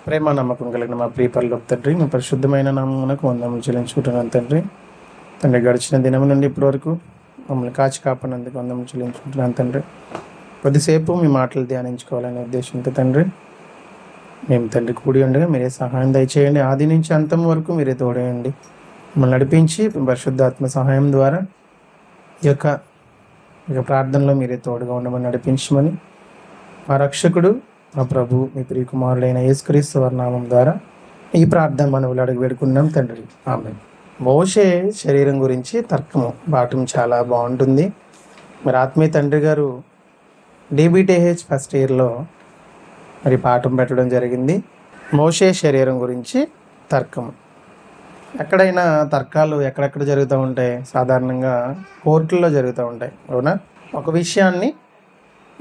ప్రేమ నమ్మకం కలిగిన మా ప్రియపరలోక తండ్రి, మీ పరిశుద్ధమైన నామమునకు వందనములు చెల్లించుకుంటున్నాను తండ్రి. గడిచిన దినం నుండి ఇప్పటి వరకు మమ్మల్ని కాచి కాపాడినందుకు వందనములు చెల్లించుకుంటున్నాను తండ్రి. కొద్దిసేపు మీ మాటలు ధ్యానించుకోవాలనే ఉద్దేశంతో తండ్రి మేము తండ్రి కూడి ఉండగా మీరే సహాయం దయచేయండి. ఆది నుంచి అంతం వరకు మీరే తోడేయండి. మమ్మల్ని నడిపించి పరిశుద్ధాత్మ సహాయం ద్వారా ఈ యొక్క ప్రార్థనలో మీరే తోడుగా ఉండమని నడిపించమని మా రక్షకుడు మా ప్రభు మీ ప్రియకుమారుడైన యేసుక్రీస్తు వారి నామం ద్వారా ఈ ప్రార్థన మనవులు అడిగి పెడుకున్నాం తండ్రి, ఆమేన్. మోషే శరీరం గురించి తర్కము పాఠం చాలా బాగుంటుంది. మరి ఆత్మీయ తండ్రి గారు DBTH ఫస్ట్ ఇయర్లో మరి పాఠం పెట్టడం జరిగింది. మోషే శరీరం గురించి తర్కము. ఎక్కడైనా తర్కాలు ఎక్కడెక్కడ జరుగుతూ ఉంటాయి? సాధారణంగా కోర్టుల్లో జరుగుతూ ఉంటాయి, అవునా? ఒక విషయాన్ని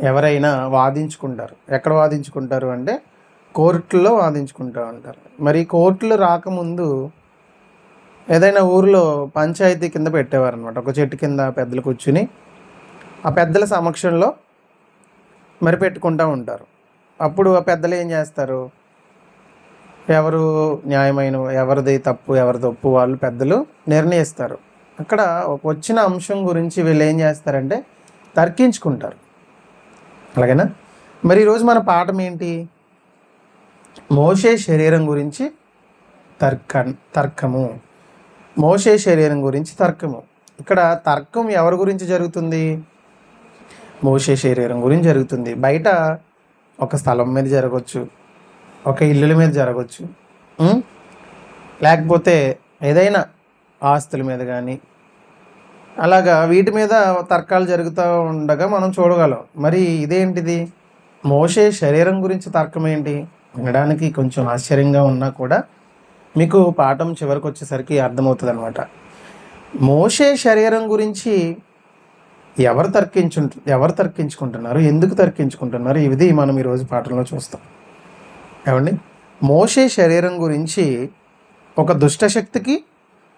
ఎవరైనా వాదించుకుంటారు. ఎక్కడ వాదించుకుంటారు అంటే కోర్టులో వాదించుకుంటూ ఉంటారు. మరి కోర్టులు రాకముందు ఏదైనా ఊరిలో పంచాయతీ కింద పెట్టేవారు అనమాట. ఒక చెట్టు కింద పెద్దలు కూర్చుని ఆ పెద్దల సమక్షంలో మరి పెట్టుకుంటూ ఉంటారు. అప్పుడు ఆ పెద్దలు ఏం చేస్తారు? ఎవరు న్యాయమైన, ఎవరిది తప్పు ఎవరిది ఒప్పు వాళ్ళు పెద్దలు నిర్ణయిస్తారు. అక్కడ వచ్చిన అంశం గురించి వీళ్ళు ఏం చేస్తారంటే తర్కించుకుంటారు. అలాగేనా? మరి ఈరోజు మన పాఠం ఏంటి? మోషే శరీరం గురించి తర్కము. మోషే శరీరం గురించి తర్కము. ఇక్కడ తర్కం ఎవరి గురించి జరుగుతుంది? మోషే శరీరం గురించి జరుగుతుంది. బయట ఒక స్థలం మీద జరగవచ్చు, ఒక ఇల్లుల మీద జరగవచ్చు, లేకపోతే ఏదైనా ఆస్తుల మీద కానీ అలాగా వీటి మీద తర్కాలు జరుగుతూ ఉండగా మనం చూడగలం. మరి ఇదేంటిది? మోషే శరీరం గురించి తర్కం ఏంటి? వినడానికి కొంచెం ఆశ్చర్యంగా ఉన్నా కూడా మీకు పాఠం చివరికి వచ్చేసరికి అర్థమవుతుంది అనమాట. మోషే శరీరం గురించి ఎవరు తర్కించుకుంటున్నారు, ఎందుకు తర్కించుకుంటున్నారు, ఇది మనం ఈరోజు పాఠంలో చూస్తాం. ఏమండి? మోషే శరీరం గురించి ఒక దుష్టశక్తికి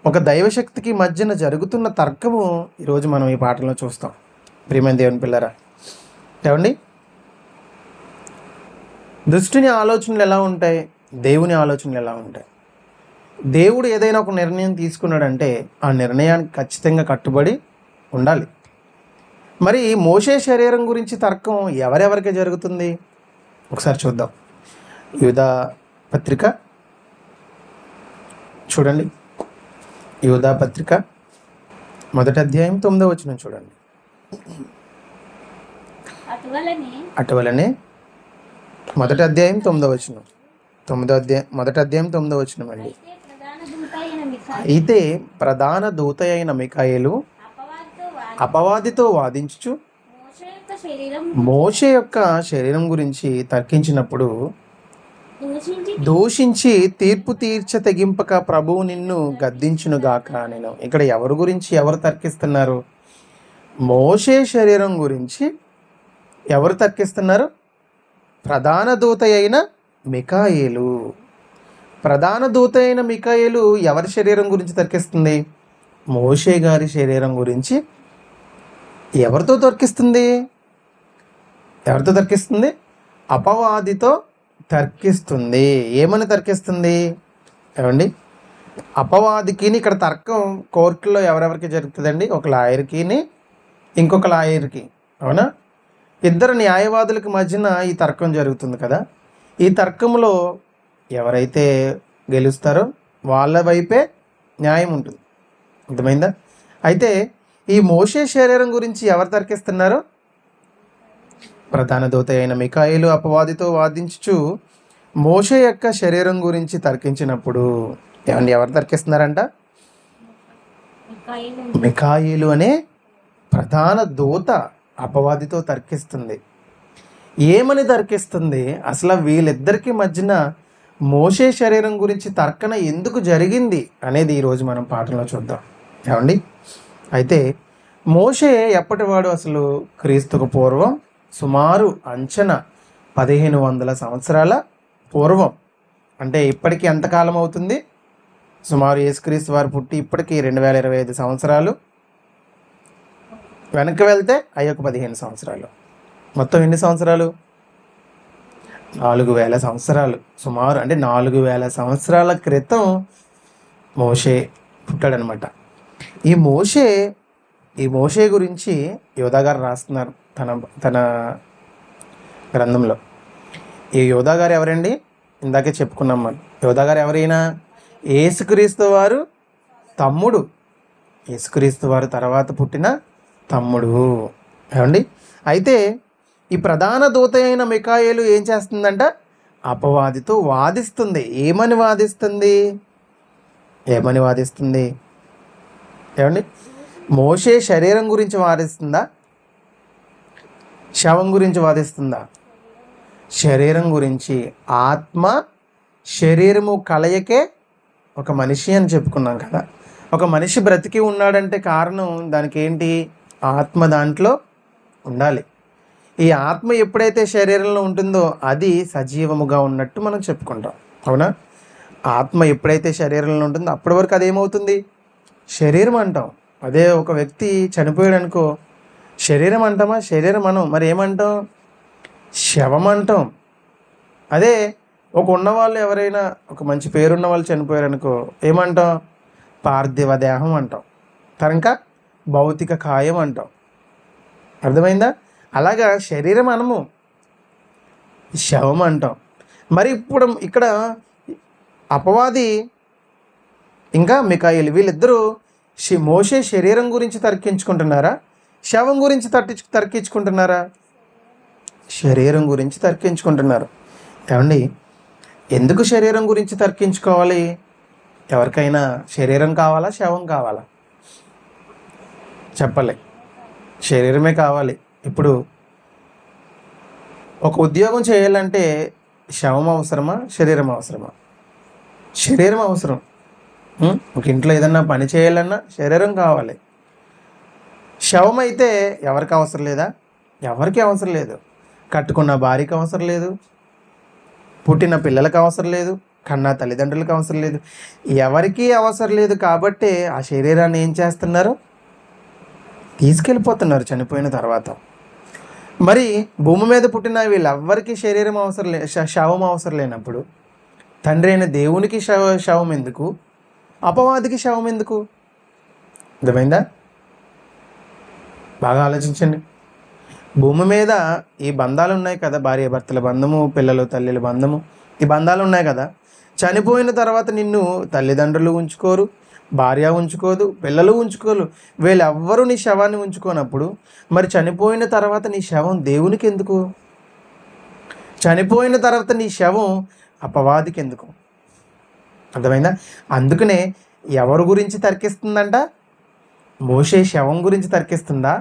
ఒక దైవశక్తికి మధ్యన జరుగుతున్న తర్కము ఈరోజు మనం ఈ పాఠంలో చూస్తాం. ప్రియమైన దేవుని పిల్లరా, ఏమండి? దుష్టుని ఆలోచనలు ఎలా ఉంటాయి, దేవుని ఆలోచనలు ఎలా ఉంటాయి? దేవుడు ఏదైనా ఒక నిర్ణయం తీసుకున్నాడంటే ఆ నిర్ణయానికి ఖచ్చితంగా కట్టుబడి ఉండాలి. మరి మోషే శరీరం గురించి తర్కం ఎవరెవరికి జరుగుతుంది? ఒకసారి చూద్దాం. యూదా పత్రిక చూడండి. యూదా పత్రిక 1వ అధ్యాయం 9వ వచనం చూడండి. అటువలనే 1వ అధ్యాయం 9వ వచనం, 1వ అధ్యాయం 9వ వచనం అండి. అయితే ప్రధాన దూత అయిన మిఖాయేలు అపవాదితో వాదించుచు మోషే యొక్క శరీరం గురించి తర్కించినప్పుడు దూషించి తీర్పు తీర్చ తెగింపక ప్రభువు నిన్ను గద్దించునుగాక. నేను ఇక్కడ ఎవరి గురించి ఎవరు తర్కిస్తున్నారు? మోషే శరీరం గురించి ఎవరు తర్కిస్తున్నారు? ప్రధాన దూత అయిన మిఖాయేలు. ప్రధాన దూత అయిన మిఖాయేలు ఎవరి శరీరం గురించి తర్కిస్తుంది? మోషే గారి శరీరం గురించి ఎవరితో తర్కిస్తుంది? అపవాదితో తర్కిస్తుంది. ఏమని తర్కిస్తుంది? ఏమండి? అపవాదికి ఇక్కడ తర్కం కోర్టులో ఎవరెవరికి జరుగుతుందండి? ఒక లాయర్కి, ఇంకొక లాయర్కి, అవునా? ఇద్దరు న్యాయవాదులకు మధ్యన ఈ తర్కం జరుగుతుంది కదా. ఈ తర్కంలో ఎవరైతే గెలుస్తారో వాళ్ళ వైపే న్యాయం ఉంటుంది. అర్థమైందా? అయితే ఈ మోషే శరీరం గురించి ఎవరు తర్కిస్తున్నారు? ప్రధాన దూత అయిన మిఖాయేలు అపవాదితో వాదించుచు మోషే యొక్క శరీరం గురించి తర్కించినప్పుడు ఎవరు తర్కిస్తున్నారంట? మిఖాయేలు అనే ప్రధాన దూత అపవాదితో తర్కిస్తుంది. ఏమని తర్కిస్తుంది? అసలు వీళ్ళిద్దరికి మధ్యన మోషే శరీరం గురించి తర్కన ఎందుకు జరిగింది అనేది ఈరోజు మనం పాఠంలో చూద్దాం. ఏమండి? అయితే మోషే ఎప్పటివాడు? అసలు క్రీస్తుకు పూర్వం సుమారు అంచనా 1500 సంవత్సరాల పూర్వం. అంటే ఇప్పటికి ఎంతకాలం అవుతుంది? సుమారు యేసుక్రీస్తు వారు పుట్టి ఇప్పటికి 2025 సంవత్సరాలు. వెనక్కి వెళ్తే అయ్యొక 15 సంవత్సరాలు. మొత్తం ఎన్ని సంవత్సరాలు? 4,000 సంవత్సరాలు సుమారు, అంటే 4,000 సంవత్సరాల క్రితం మోషే పుట్టాడనమాట. ఈ మోషే ఈ మోషే గురించి యోధా గారు రాస్తున్నారు తన తన గ్రంథంలో. ఈ యోధా గారు ఎవరండి? ఇందాకే చెప్పుకున్నాం మనం. యోధా గారు ఎవరైనా? యేసుక్రీస్తు వారు తమ్ముడు. యేసుక్రీస్తు వారు తర్వాత పుట్టిన తమ్ముడు. ఏమండి? అయితే ఈ ప్రధాన దూత అయిన మికాయేలు ఏం చేస్తుందంట? అపవాదితో వాదిస్తుంది. ఏమని వాదిస్తుంది? ఏమండి? మోషే శరీరం గురించి వాదిస్తుందా? శవం గురించి వాదిస్తుందా? శరీరం గురించి. ఆత్మ శరీరము కలయికే ఒక మనిషి అని చెప్పుకున్నాం కదా. ఒక మనిషి బ్రతికి ఉన్నాడంటే కారణం దానికి ఏంటి? ఆత్మ దాంట్లో ఉండాలి. ఈ ఆత్మ ఎప్పుడైతే శరీరంలో ఉంటుందో అది సజీవముగా ఉన్నట్టు మనం చెప్పుకుంటాం. అవునా? ఆత్మ ఎప్పుడైతే శరీరంలో ఉంటుందో అప్పటి వరకు అదేమవుతుంది? శరీరం అంటాం. అదే ఒక వ్యక్తి చనిపోయాడు అనుకో, శరీరం అంటామా? శరీరం మనం మరి ఏమంటాం? శవం అంటాం. అదే ఒక ఉన్నవాళ్ళు ఎవరైనా, ఒక మంచి పేరున్న వాళ్ళు చనిపోయారనుకో ఏమంటాం? పార్థివ దేహం అంటాం. ఇంకా భౌతిక కాయం అంటాం. అర్థమైందా? అలాగా శరీరం అనము, శవం అంటాం. మరి ఇప్పుడు ఇక్కడ అపవాది ఇంకా మికాయేలు వీళ్ళిద్దరూ మోషే శరీరం గురించి తర్కించుకుంటున్నారా? శవం గురించి తర్కించుకుంటున్నారా? శరీరం గురించి తర్కించుకుంటున్నారు. ఏమండి? ఎందుకు శరీరం గురించి తర్కించుకోవాలి? ఎవరికైనా శరీరం కావాలా, శవం కావాలా? చెప్పలే. శరీరమే కావాలి. ఇప్పుడు ఒక ఉద్యోగం చేయాలంటే శవం అవసరమా, శరీరం అవసరమా? శరీరం అవసరం. ఒక ఇంట్లో ఏదన్నా పని చేయాలన్నా శరీరం కావాలి. శవం అయితే ఎవరికి అవసరం లేదా? ఎవరికి అవసరం లేదు. కట్టుకున్న భార్యకి అవసరం లేదు, పుట్టిన పిల్లలకు అవసరం లేదు, కన్నా తల్లిదండ్రులకు అవసరం లేదు, ఎవరికీ అవసరం లేదు. కాబట్టి ఆ శరీరాన్ని ఏం చేస్తున్నారు? తీసుకెళ్ళిపోతున్నారు చనిపోయిన తర్వాత. మరి భూమి మీద పుట్టిన వీళ్ళెవ్వరికీ శరీరం అవసరం శవం అవసరం లేనప్పుడు తండ్రి అయిన దేవునికి శవం ఎందుకు? అపవాదికి శవం ఎందుకు? అర్థమైందా? బాగా ఆలోచించండి. భూమి మీద ఈ బంధాలు ఉన్నాయి కదా, భార్య భర్తల బంధము, పిల్లలు తల్లిల బంధము, ఈ బంధాలు ఉన్నాయి కదా. చనిపోయిన తర్వాత నిన్ను తల్లిదండ్రులు ఉంచుకోరు, భార్య ఉంచుకోదు, పిల్లలు ఉంచుకోరు. వీళ్ళెవ్వరూ నీ శవాన్ని ఉంచుకోనప్పుడు మరి చనిపోయిన తర్వాత నీ శవం దేవునికి ఎందుకు? చనిపోయిన తర్వాత నీ శవం అపవాదికి ఎందుకు? అర్థమైందా? అందుకనే ఎవరి గురించి తర్కిస్తుందంట? మోషే శవం గురించి తర్కిస్తుందా,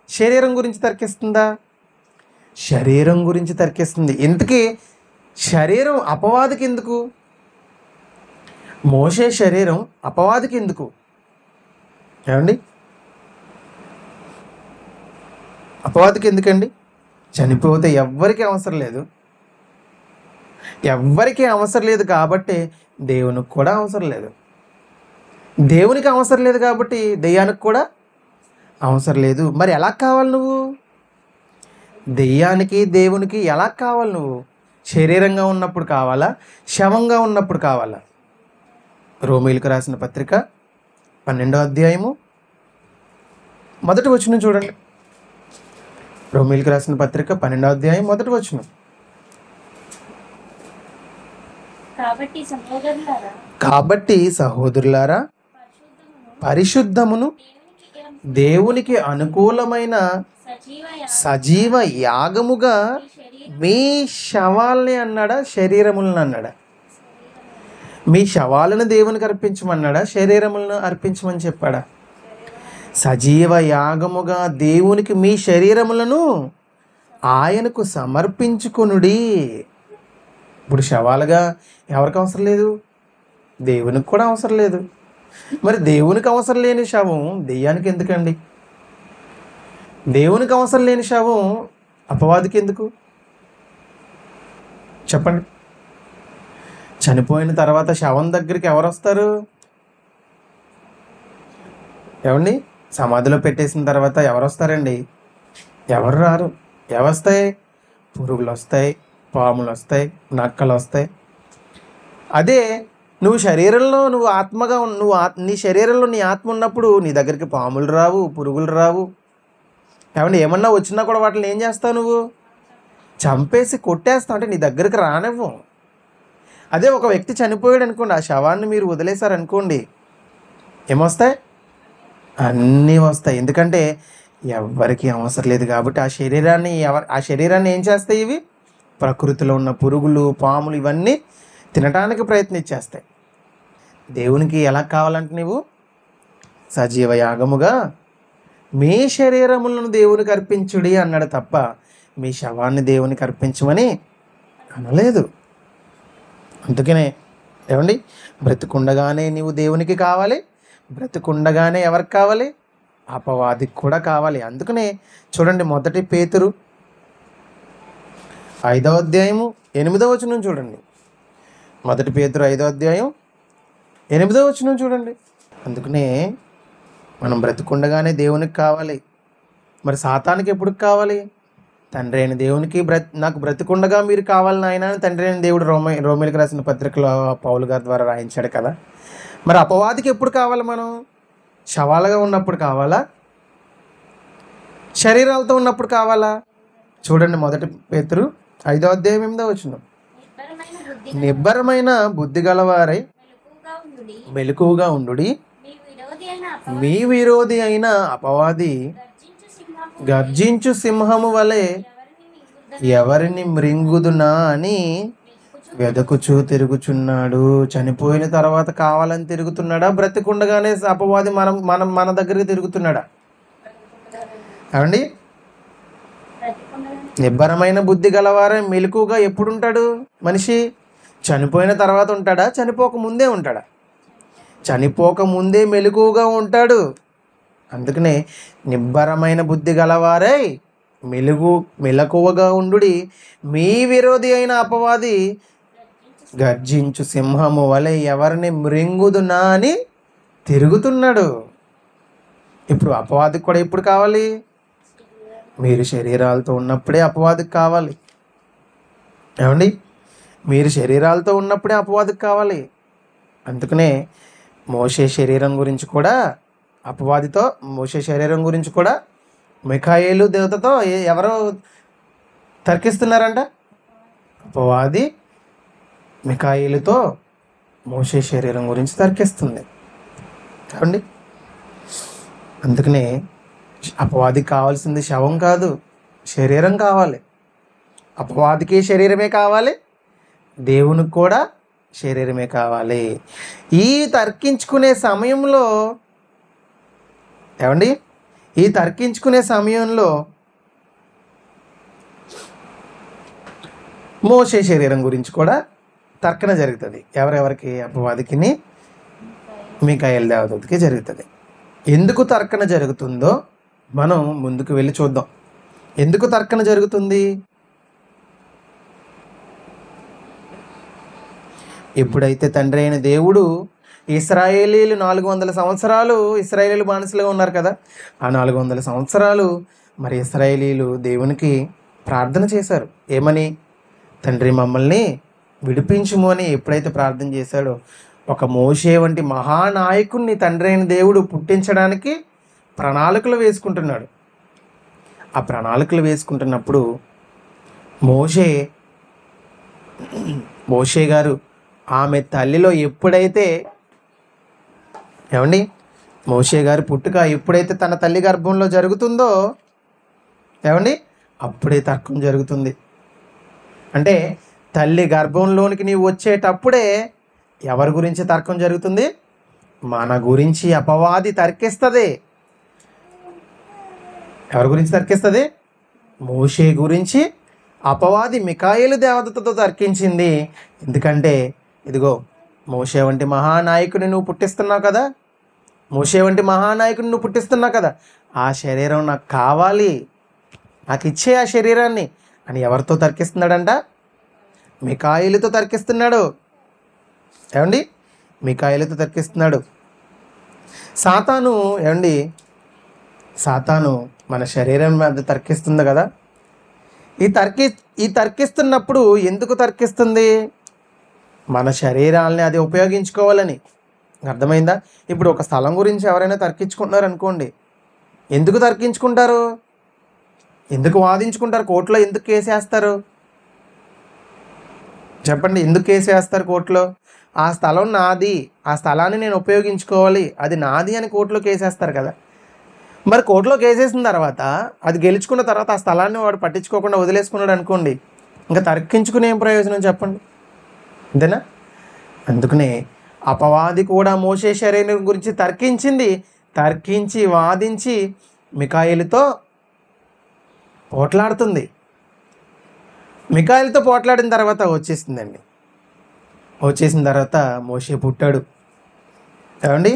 శరీరం గురించి తర్కిస్తుందా? శరీరం గురించి తర్కిస్తుంది. ఇంతకీ శరీరం అపవాదికి ఎందుకు? మోషే శరీరం అపవాదికి ఎందుకు? ఏమండి? అపవాదికి ఎందుకండి? చనిపోతే ఎవ్వరికీ అవసరం లేదు. ఎవ్వరికీ అవసరం లేదు కాబట్టి దేవునికి కూడా అవసరం లేదు. దేవునికి అవసరం లేదు కాబట్టి దెయ్యానికి కూడా అవసరం లేదు. మరి ఎలా కావాలి నువ్వు? దెయ్యానికి దేవునికి ఎలా కావాలి నువ్వు? శరీరంగా ఉన్నప్పుడు కావాలా, శవంగా ఉన్నప్పుడు కావాలా? రోమీయులకు రాసిన పత్రిక 12వ అధ్యాయము 1వ వచనం చూడండి. రోమీయులకు రాసిన పత్రిక 12వ అధ్యాయం 1వ వచనం. కాబట్టి సహోదరులారా, పరిశుద్ధమును దేవునికి అనుకూలమైన సజీవ యాగముగా మీ శవాల్ని అన్నాడా, శరీరములను అన్నాడా? మీ శవాలను దేవునికి అర్పించమన్నాడా, శరీరములను అర్పించమని చెప్పాడా? సజీవ యాగముగా దేవునికి మీ శరీరములను ఆయనకు సమర్పించుకొనుడి. ఇప్పుడు శవాలుగా ఎవరికి అవసరం లేదు? దేవునికి కూడా అవసరం లేదు. మరి దేవునికి అవసరం లేని శవం దెయ్యానికి ఎందుకండి? దేవునికి అవసరం లేని శవం అపవాదికి ఎందుకు? చెప్పండి. చనిపోయిన తర్వాత శవం దగ్గరికి ఎవరు వస్తారు? ఏమండి? సమాధిలో పెట్టేసిన తర్వాత ఎవరు వస్తారండి? ఎవరు రారు. ఎవస్తాయి? పురుగులు వస్తాయి, పాములు వస్తాయి, నక్కలు వస్తాయి. అదే నువ్వు శరీరంలో నువ్వు ఆత్మగా నీ శరీరంలో నీ ఆత్మ ఉన్నప్పుడు నీ దగ్గరికి పాములు రావు, పురుగులు రావు. ఏమంటే ఏమన్నా వచ్చినా కూడా వాటిని ఏం చేస్తావు? నువ్వు చంపేసి కొట్టేస్తావు, అంటే నీ దగ్గరికి రానివ్వం. అదే ఒక వ్యక్తి చనిపోయాడు అనుకోండి, ఆ శవాన్ని మీరు వదిలేశారనుకోండి, ఏమొస్తాయి? అన్నీ వస్తాయి. ఎందుకంటే ఎవరికి అవసరం లేదు కాబట్టి ఆ శరీరాన్ని ఏం చేస్తాయి? ఇవి ప్రకృతిలో ఉన్న పురుగులు, పాములు ఇవన్నీ తినటానికి ప్రయత్నించేస్తాయి. దేవునికి ఎలా కావాలంటే నువ్వు సజీవ యాగముగా మీ శరీరములను దేవునికి అర్పించుడి అన్నాడు తప్ప మీ శవాన్ని దేవునికి అర్పించమని అనలేదు. అందుకనే ఏమండి, బ్రతికుండగానే నీవు దేవునికి కావాలి, బ్రతికుండగానే ఎవరికి కావాలి? అపవాదికి కూడా కావాలి. అందుకనే చూడండి, 1 పేతురు 5వ అధ్యాయము 8వ వచనం చూడండి. 1 పేతురు 5వ అధ్యాయం 8వ వచనం చూడండి. అందుకనే మనం బ్రతికుండగానే దేవునికి కావాలి. మరి సాతానికి ఎప్పుడు కావాలి? తండ్రి అయిన దేవునికి నాకు బ్రతికుండగా మీరు కావాలి నాయన అని తండ్రి అయిన దేవుడు రోమేలకు రాసిన పత్రికలో పౌలు గారి ద్వారా రాయించాడు కదా. మరి అపవాదికి ఎప్పుడు కావాలి? మనం శవాలుగా ఉన్నప్పుడు కావాలా, శరీరాలతో ఉన్నప్పుడు కావాలా? చూడండి, 1 పేతురు 5వ అధ్యాయం 8వ వచనం. నిబ్బరమైన బుద్ధి గలవారై మెలకువగా ఉండుడి, మీ విరోధి అయిన అపవాది గర్జించు సింహము వలె ఎవరిని మృంగుదునా అని వెదకుచూ తిరుగుచున్నాడు. చనిపోయిన తర్వాత కావాలని తిరుగుతున్నాడా? బ్రతికుండగానే అపవాది మన దగ్గరికి తిరుగుతున్నాడా? అవండి, నిబ్బరమైన బుద్ధి గలవారే మెలకుగా ఎప్పుడు ఉంటాడు మనిషి? చనిపోయిన తర్వాత ఉంటాడా? చనిపోక ముందే ఉంటాడా? చనిపోక ముందే మెలకుగా ఉంటాడు. అందుకనే నిబ్బరమైన బుద్ధి గలవారై మెలకువగా ఉండుడి, మీ విరోధి అయిన అపవాది గర్జించు సింహము వలె ఎవరిని మృంగుదునా అని తిరుగుతున్నాడు. ఇప్పుడు అపవాదికి కూడా ఎప్పుడు కావాలి? మీరు శరీరాలతో ఉన్నప్పుడే అపవాదికి కావాలి. ఏమండి, మీరు శరీరాలతో ఉన్నప్పుడే అపవాదికి కావాలి. అందుకనే మోషే శరీరం గురించి కూడా మోషే శరీరం గురించి కూడా మిఖాయేలు దేవతతో ఎవరో తర్కిస్తున్నారంట. అపవాది మిఖాయేలుతో మోషే శరీరం గురించి తర్కిస్తుంది. ఏమండి, అందుకనే అపవాదికి కావాల్సింది శవం కాదు, శరీరం కావాలి. అపవాదికి శరీరమే కావాలి, దేవునికి కూడా శరీరమే కావాలి. ఈ తర్కించుకునే సమయంలో మోషే శరీరం గురించి కూడా తర్కన జరుగుతుంది. ఎవరెవరికి? అపవాదికిని మిఖాయేలు దేవదూతకి జరుగుతుంది. ఎందుకు తర్కన జరుగుతుందో మనం ముందుకు వెళ్ళి చూద్దాం. ఎందుకు తర్కన జరుగుతుంది? ఎప్పుడైతే తండ్రి అయిన దేవుడు ఇశ్రాయేలీలు 400 సంవత్సరాలు ఇశ్రాయేలీలు బానిసలుగా ఉన్నారు కదా, ఆ 400 సంవత్సరాలు మరి ఇశ్రాయేలీలు దేవునికి ప్రార్థన చేశారు. ఏమని? తండ్రి మమ్మల్ని విడిపించుము అని ఎప్పుడైతే ప్రార్థన చేశాడో, ఒక మోషే వంటి మహానాయకుడిని తండ్రి అయిన దేవుడు పుట్టించడానికి ప్రణాళికలు వేసుకుంటున్నాడు. ఆ ప్రణాళికలు వేసుకుంటున్నప్పుడు మోషే గారు ఆమె తల్లిలో ఎప్పుడైతే మోషే గారి పుట్టుక ఎప్పుడైతే తన తల్లి గర్భంలో జరుగుతుందో అప్పుడే తర్కం జరుగుతుంది. అంటే తల్లి గర్భంలోనికి నీవు వచ్చేటప్పుడే ఎవరి గురించి తర్కం జరుగుతుంది? మన గురించి అపవాది తర్కిస్తుంది. ఎవరి గురించి తర్కిస్తుంది? మోషే గురించి అపవాది మిఖాయేలు దేవదూతతో తర్కించింది. ఎందుకంటే ఇదిగో మోషే వంటి మహానాయకుని నువ్వు పుట్టిస్తున్నావు కదా, ఆ శరీరం నాకు కావాలి, నాకు ఇచ్చే ఆ శరీరాన్ని అని ఎవరితో తర్కిస్తున్నాడంట? మిఖాయేలుతో తర్కిస్తున్నాడు. మిఖాయేలుతో తర్కిస్తున్నాడు. సాతాను మన శరీరం మీద తర్కిస్తుంది కదా. ఈ తర్కి ఈ తర్కిస్తున్నప్పుడు ఎందుకు తర్కిస్తుంది? మన శరీరాల్ని అది ఉపయోగించుకోవాలని. అర్థమైందా? ఇప్పుడు ఒక స్థలం గురించి ఎవరైనా తర్కించుకుంటున్నారు అనుకోండి, ఎందుకు తర్కించుకుంటారు? ఎందుకు వాదించుకుంటారు? కోర్టులో ఎందుకు కేసు వేస్తారు? చెప్పండి, ఎందుకు కేసు వేస్తారు కోర్టులో? ఆ స్థలం నాది, ఆ స్థలాన్ని నేను ఉపయోగించుకోవాలి, అది నాది అని కోర్టులో కేసు వేస్తారు కదా. మరి కోర్టులో కేసు వేసిన తర్వాత, అది గెలుచుకున్న తర్వాత ఆ స్థలాన్ని వాడు పట్టించుకోకుండా వదిలేసుకున్నాడు అనుకోండి, ఇంకా తర్కించుకునే ఏం ప్రయోజనం చెప్పండి? అంతేనా? అందుకనే అపవాది కూడా మోషే శరీరం గురించి తర్కించి వాదించి మికాయేలుతో పోట్లాడుతుంది. మికాయేలుతో పోట్లాడిన తర్వాత వచ్చేసిన తర్వాత మోషే పుట్టాడు. ఏమండి?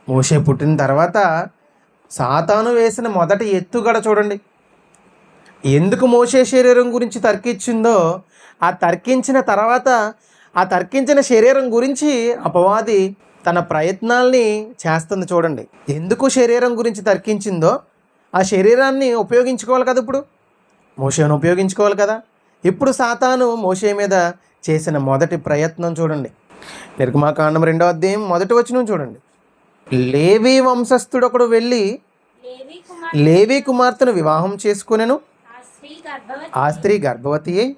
మోషే పుట్టిన తర్వాత సాతాను వేసిన మొదటి ఎత్తుగడ చూడండి. ఎందుకు మోషే శరీరం గురించి తర్కించిందో, ఆ తర్కించిన శరీరం గురించి అపవాది తన ప్రయత్నాల్ని చేస్తుంది చూడండి. ఎందుకు శరీరం గురించి తర్కించిందో ఆ శరీరాన్ని ఉపయోగించుకోవాలి కదా. ఇప్పుడు మోషేను ఉపయోగించుకోవాలి కదా. ఇప్పుడు సాతాను మోషే మీద చేసిన మొదటి ప్రయత్నం చూడండి. నిర్గమాకాండం 2వ అధ్యాయం 1వ వచనం చూడండి. లేవి వంశస్థుడొకడు వెళ్ళి లేవి కుమార్తెను వివాహం చేసుకునెను. ఆ స్త్రీ గర్భవతి అయి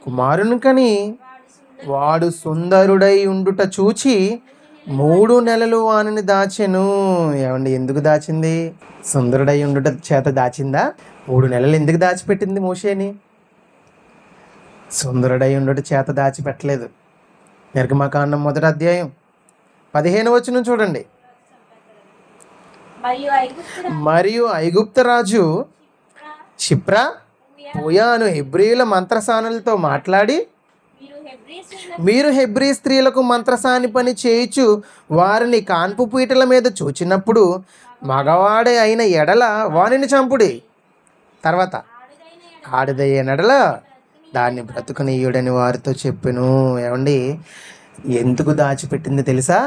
కుమారుని కని వాడు సుందరుడై ఉండుట చూచి 3 నెలలు వానిని దాచెను. ఏమండి, ఎందుకు దాచింది? సుందరుడై ఉండుట చేత దాచిందా? 3 నెలలు ఎందుకు దాచిపెట్టింది మోషేని? సుందరుడై ఉండుట చేత దాచిపెట్టలేదు. నిర్గమకాండం 1వ అధ్యాయం 15వ వచనం చూడండి. మరియు ఐగుప్తు రాజు షిప్రా పూయాను హెబ్రీయుల మంత్రసానులతో మాట్లాడి, మీరు హెబ్రీ స్త్రీలకు మంత్రసాని పని చేయుచు వారిని కాన్పు పీటల మీద చూచినప్పుడు మగవాడే అయిన ఎడల వానిని చంపుడి. తర్వాత ఆడదయ్యన ఎడల దాన్ని బ్రతుకునీయుడని వారితో చెప్పెను. ఏమండి, ఎందుకు దాచిపెట్టింది తెలుసా?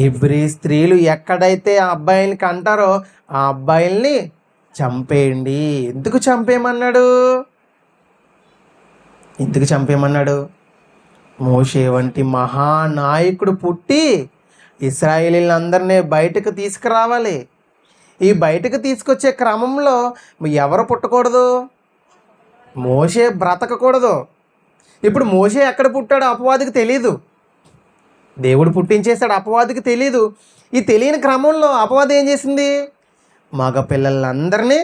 హెబ్రీ స్త్రీలు ఎక్కడైతే ఆ అబ్బాయిల్ని కంటారో ఆ అబ్బాయిల్ని చంపేయండి. ఎందుకు చంపేయమన్నాడు? మోషే వంటి మహానాయకుడు పుట్టి ఇశ్రాయేలీలందరినీ బయటకు తీసుకురావాలి. ఈ బయటకు తీసుకొచ్చే క్రమంలో ఎవరు పుట్టకూడదు? మోషే బ్రతకకూడదు. ఇప్పుడు మోషే ఎక్కడ పుట్టాడో అపవాదికి తెలీదు. దేవుడు పుట్టించేశాడు, అపవాదికి తెలీదు. ఈ తెలియని క్రమంలో అపవాది ఏం చేసింది? మగ పిల్లలందరినీ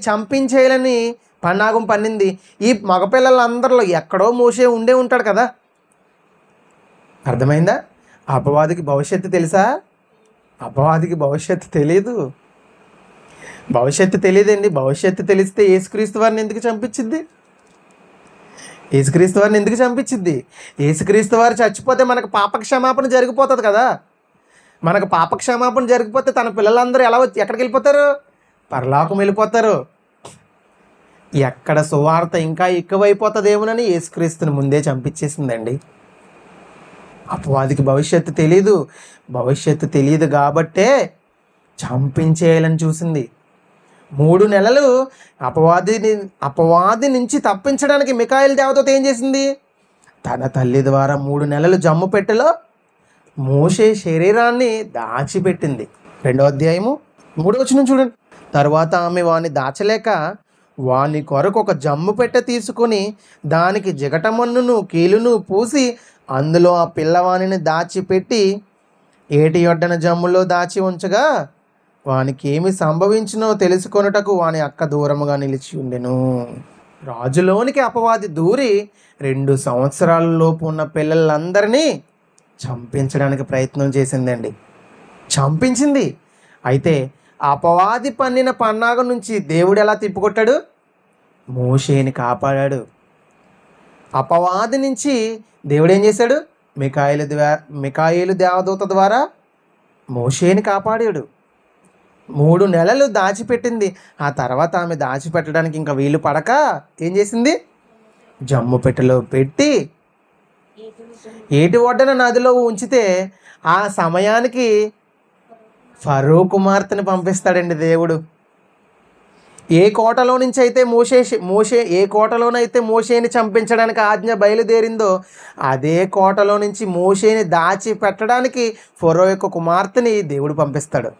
చంపించేయాలని పన్నాగం పన్నింది. ఈ మగపిల్లలందరిలో ఎక్కడో మోషే ఉంటాడు కదా. అర్థమైందా? అపవాదికి భవిష్యత్తు తెలుసా? అపవాదికి భవిష్యత్తు తెలీదు. తెలియదండి. భవిష్యత్తు తెలిస్తే యేసుక్రీస్తు వారిని ఎందుకు చంపించింది? యేసుక్రీస్తు వారు చచ్చిపోతే మనకు పాపక్షమాపణ జరిగిపోతుంది కదా. మనకు పాపక్షమాపణ జరిగిపోతే తన పిల్లలందరూ ఎక్కడికి వెళ్ళిపోతారు? పరలోకం వెళ్ళిపోతారు. ఎక్కడ సువార్త ఇంకా ఎక్కువైపోతుందేమోనని యేసుక్రీస్తుని ముందే చంపించేసిందండి. అపవాదికి భవిష్యత్తు తెలియదు కాబట్టే చంపించేయాలని చూసింది. 3 నెలలు అపవాది నుంచి తప్పించడానికి మికాయేలు దేవదూత ఏం చేసింది? తన తల్లి ద్వారా 3 నెలలు జమ్ము పెట్టెలో మోషే శరీరాన్ని దాచిపెట్టింది. 2వ అధ్యాయము 3వ వచనం చూడండి. తరువాత ఆమె వాణ్ణి దాచలేక వాని కొరకు ఒక జమ్ము పెట్టె తీసుకొని దానికి జిగటమన్నును కీలును పూసి అందులో ఆ పిల్లవాణిని దాచిపెట్టి ఏటి ఒడ్డన జమ్ములో దాచి ఉంచగా వానికి ఏమి సంభవించినో తెలుసుకొనుటకు వాని అక్క దూరముగా నిలిచి ఉండెను. రాజులోనికి అపవాది దూరి 2 సంవత్సరాల లోపు ఉన్న పిల్లలందరినీ చంపించడానికి ప్రయత్నం చేసిందండి. చంపించింది. అయితే అపవాది పన్నిన పన్నాగం నుంచి దేవుడు ఎలా తిప్పుకొట్టాడు? మోషేని కాపాడాడు. అపవాది నుంచి దేవుడు ఏం చేశాడు? మికాయేలు దేవదూత ద్వారా మోషేని కాపాడాడు. 3 నెలలు దాచిపెట్టింది. ఆ తర్వాత ఆమె దాచిపెట్టడానికి ఇంకా వీలు పడక ఏం చేసింది? జమ్ము పెట్టెలో పెట్టి ఏటి ఒడ్డన నదిలో ఉంచితే ఆ సమయానికి ఫరో కుమార్తెని పంపిస్తాడండి దేవుడు. ఏ కోటలో నుంచి అయితే ఏ కోటలోనైతే మోషేని చంపించడానికి ఆజ్ఞ బయలుదేరిందో అదే కోటలో నుంచి మోషేని దాచి పెట్టడానికి ఫరో యొక్క కుమార్తెని దేవుడు పంపిస్తాడు.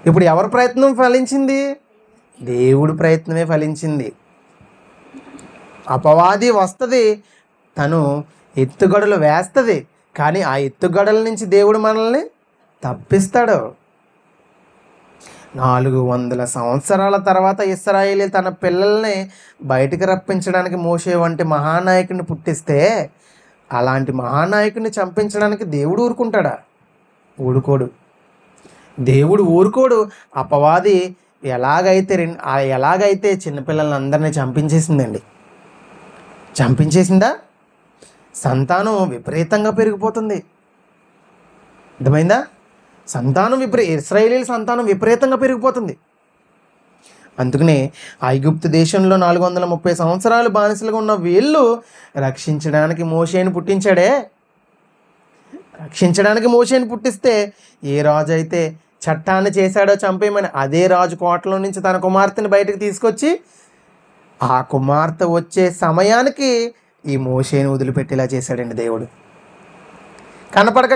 ఇప్పుడు ఎవరి ప్రయత్నం ఫలించింది? దేవుడి ప్రయత్నమే ఫలించింది. అపవాది వస్తుంది, తను ఎత్తుగడలు వేస్తుంది, కానీ ఆ ఎత్తుగడల నుంచి దేవుడు మనల్ని తప్పిస్తాడు. 400 సంవత్సరాల తర్వాత ఇశ్రాయేలు తన పిల్లల్ని బయటికి రప్పించడానికి మోషే వంటి మహానాయకుడిని పుట్టిస్తే అలాంటి మహానాయకుడిని చంపించడానికి దేవుడు ఊరుకుంటాడా? ఊరుకోడు. దేవుడు ఊరుకోడు. అపవాది ఎలాగైతే చిన్నపిల్లల్ని అందరినీ చంపించేసిందండి. చంపించేసిందా? సంతానం విపరీతంగా పెరిగిపోతుంది. అర్థమైందా? ఇశ్రాయేలీల సంతానం విపరీతంగా పెరిగిపోతుంది. అందుకనే ఐగుప్తు దేశంలో 430 సంవత్సరాలు బానిసలుగా ఉన్న వీళ్ళు రక్షించడానికి మోషేని పుట్టిస్తే ఏ రాజు అయితే చట్టాన్ని చేశాడో చంపేయమని అదే రాజు కోటలో నుంచి తన కుమార్తెని బయటకు తీసుకొచ్చి ఆ కుమార్తె వచ్చే సమయానికి ఈ మోషేని వదిలిపెట్టేలా చేశాడండి దేవుడు. కనపడక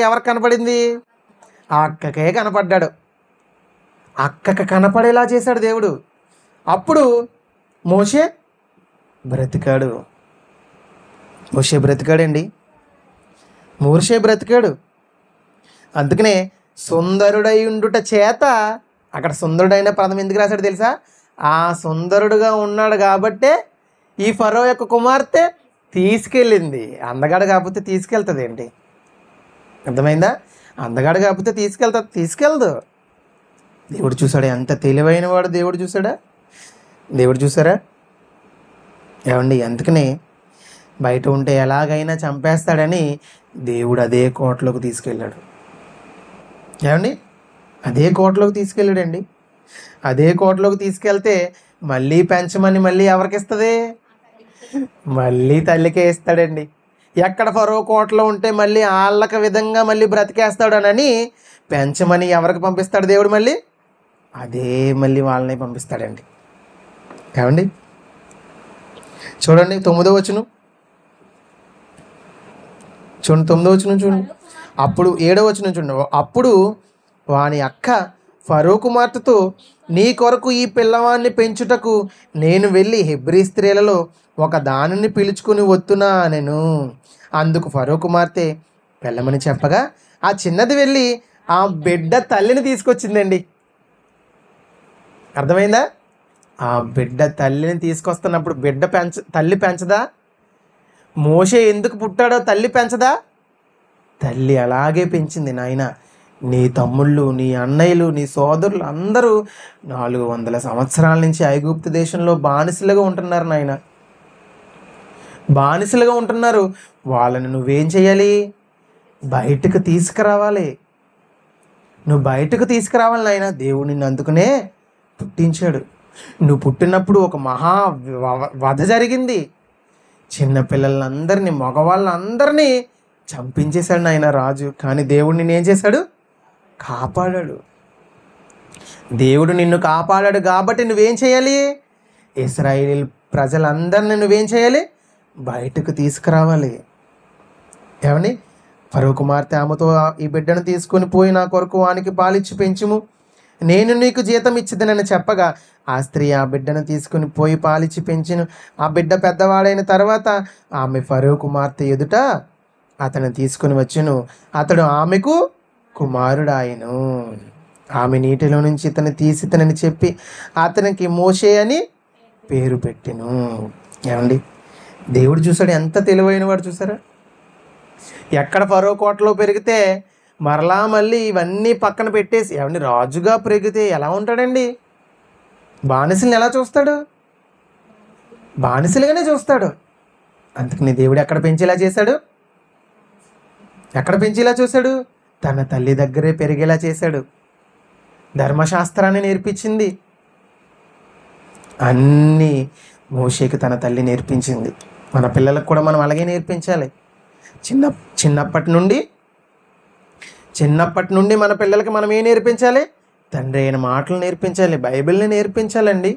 ఎవరికి కనపడింది? ఆ అక్కకే కనపడ్డాడు. అక్కకి కనపడేలా చేశాడు దేవుడు. అప్పుడు మోషే బ్రతికాడు. మోషే బ్రతికాడు. అందుకనే సుందరుడై ఉండుట చేత, అక్కడ సుందరుడైన పదం ఎందుకు రాశాడు తెలుసా? ఆ సుందరుడుగా ఉన్నాడు కాబట్టే ఈ ఫరో యొక్క కుమార్తె తీసుకెళ్ళింది. అందగాడు కాకపోతే తీసుకెళ్తుంది ఏంటి? అర్థమైందా? అందగాడు కాకపోతే తీసుకెళ్ళదు. దేవుడు చూసాడు, ఎంత తెలివైన వాడు దేవుడు చూసారా ఏమండి? అందుకనే బయట ఉంటే ఎలాగైనా చంపేస్తాడని దేవుడు అదే కోటలోకి తీసుకెళ్ళాడు. ఏమండి? అదే కోటలోకి తీసుకెళ్ళాడండి. అదే కోటలోకి తీసుకెళ్తే మళ్ళీ పెంచమని మళ్ళీ ఎవరికి ఇస్తుంది? మళ్ళీ తల్లికే ఇస్తాడండి. ఎక్కడ ఫరో కోటలో ఉంటే మళ్ళీ వాళ్ళకి విధంగా మళ్ళీ బ్రతికేస్తాడనని పెంచమని ఎవరికి పంపిస్తాడు దేవుడు? మళ్ళీ వాళ్ళని పంపిస్తాడండి. ఏమండి? చూడండి 9వ వచనం చూడండి. అప్పుడు 7వ వచనం చూడండి. అప్పుడు వాని అక్క ఫరో కుమార్తెతో, నీ కొరకు ఈ పిల్లవాడిని పెంచుటకు నేను వెళ్ళి హెబ్రీ స్త్రీలలో ఒక దానిని పిలుచుకుని వస్తున్నా నేను. అందుకు ఫరో కుమార్తె వెళ్ళమని చెప్పగా ఆ చిన్నది వెళ్ళి ఆ బిడ్డ తల్లిని తీసుకొచ్చిందండి. అర్థమైందా? ఆ బిడ్డ తల్లిని తీసుకొస్తున్నప్పుడు తల్లి పెంచదా? మోషే ఎందుకు పుట్టాడో తల్లి పెంచదా? తల్లి అలాగే పెంచింది. నాయన, నీ తమ్ముళ్ళు, నీ అన్నయ్యలు, నీ సోదరులు అందరూ 400 సంవత్సరాల నుంచి ఐగుప్తు దేశంలో బానిసలుగా ఉంటున్నారు నాయన. బానిసలుగా ఉంటున్నారు. వాళ్ళని నువ్వేం చేయాలి? బయటకు తీసుకురావాలి. నువ్వు బయటకు తీసుకురావాలి నాయన. దేవుడు నిన్ను అందుకునే పుట్టించాడు. నువ్వు పుట్టినప్పుడు ఒక మహా వధ జరిగింది. చిన్నపిల్లలందరినీ, మగవాళ్ళందరినీ చంపించేశాడు నాయన రాజు. కానీ దేవుడు నిన్ను ఏం చేశాడు? కాపాడాడు. దేవుడు నిన్ను కాపాడాడు కాబట్టి నువ్వేం చేయాలి? ఇశ్రాయేలు ప్రజలందరినీ నువ్వేం చేయాలి? బయటకు తీసుకురావాలి. ఏమని? ఫరో కుమార్తె ఆమెతో, ఈ బిడ్డను తీసుకొని పోయి నా కొరకు వానికి పాలిచ్చి పెంచుము, నేను నీకు జీతం ఇచ్చిదనని చెప్పగా ఆ స్త్రీ ఆ బిడ్డను తీసుకుని పోయి పాలిచ్చి పెంచును. ఆ బిడ్డ పెద్దవాడైన తర్వాత ఆమె ఫరో కుమార్తె ఎదుట అతను తీసుకుని వచ్చును. అతడు ఆమెకు కుమారుడాయను. ఆమె నీటిలో నుంచి ఇతను తీసితనని చెప్పి అతనికి మోషే అని పేరు పెట్టెను. ఏమండి? దేవుడు చూసాడు, ఎంత తెలివైన వాడు చూసారా? ఎక్కడ ఫరో కోటలో పెరిగితే మరలా మళ్ళీ ఇవన్నీ పక్కన పెట్టేసి, ఏమండి, రాజుగా పెరిగితే ఎలా ఉంటాడండి? బానిసల్ని ఎలా చూస్తాడు? బానిసలుగానే చూస్తాడు. అందుకని దేవుడు ఎక్కడ పెంచేలా చూశాడు? తన తల్లి దగ్గరే పెరిగేలా చేశాడు. ధర్మశాస్త్రాన్ని నేర్పించింది. అన్నీ మోషేకి తన తల్లి నేర్పించింది. మన పిల్లలకు కూడా మనం అలాగే నేర్పించాలి. చిన్నప్పటి నుండి చిన్నప్పటి నుండి మన పిల్లలకి మనం ఏం నేర్పించాలి? తండ్రి అయిన మాటలు నేర్పించాలి, బైబిల్ని నేర్పించాలండి.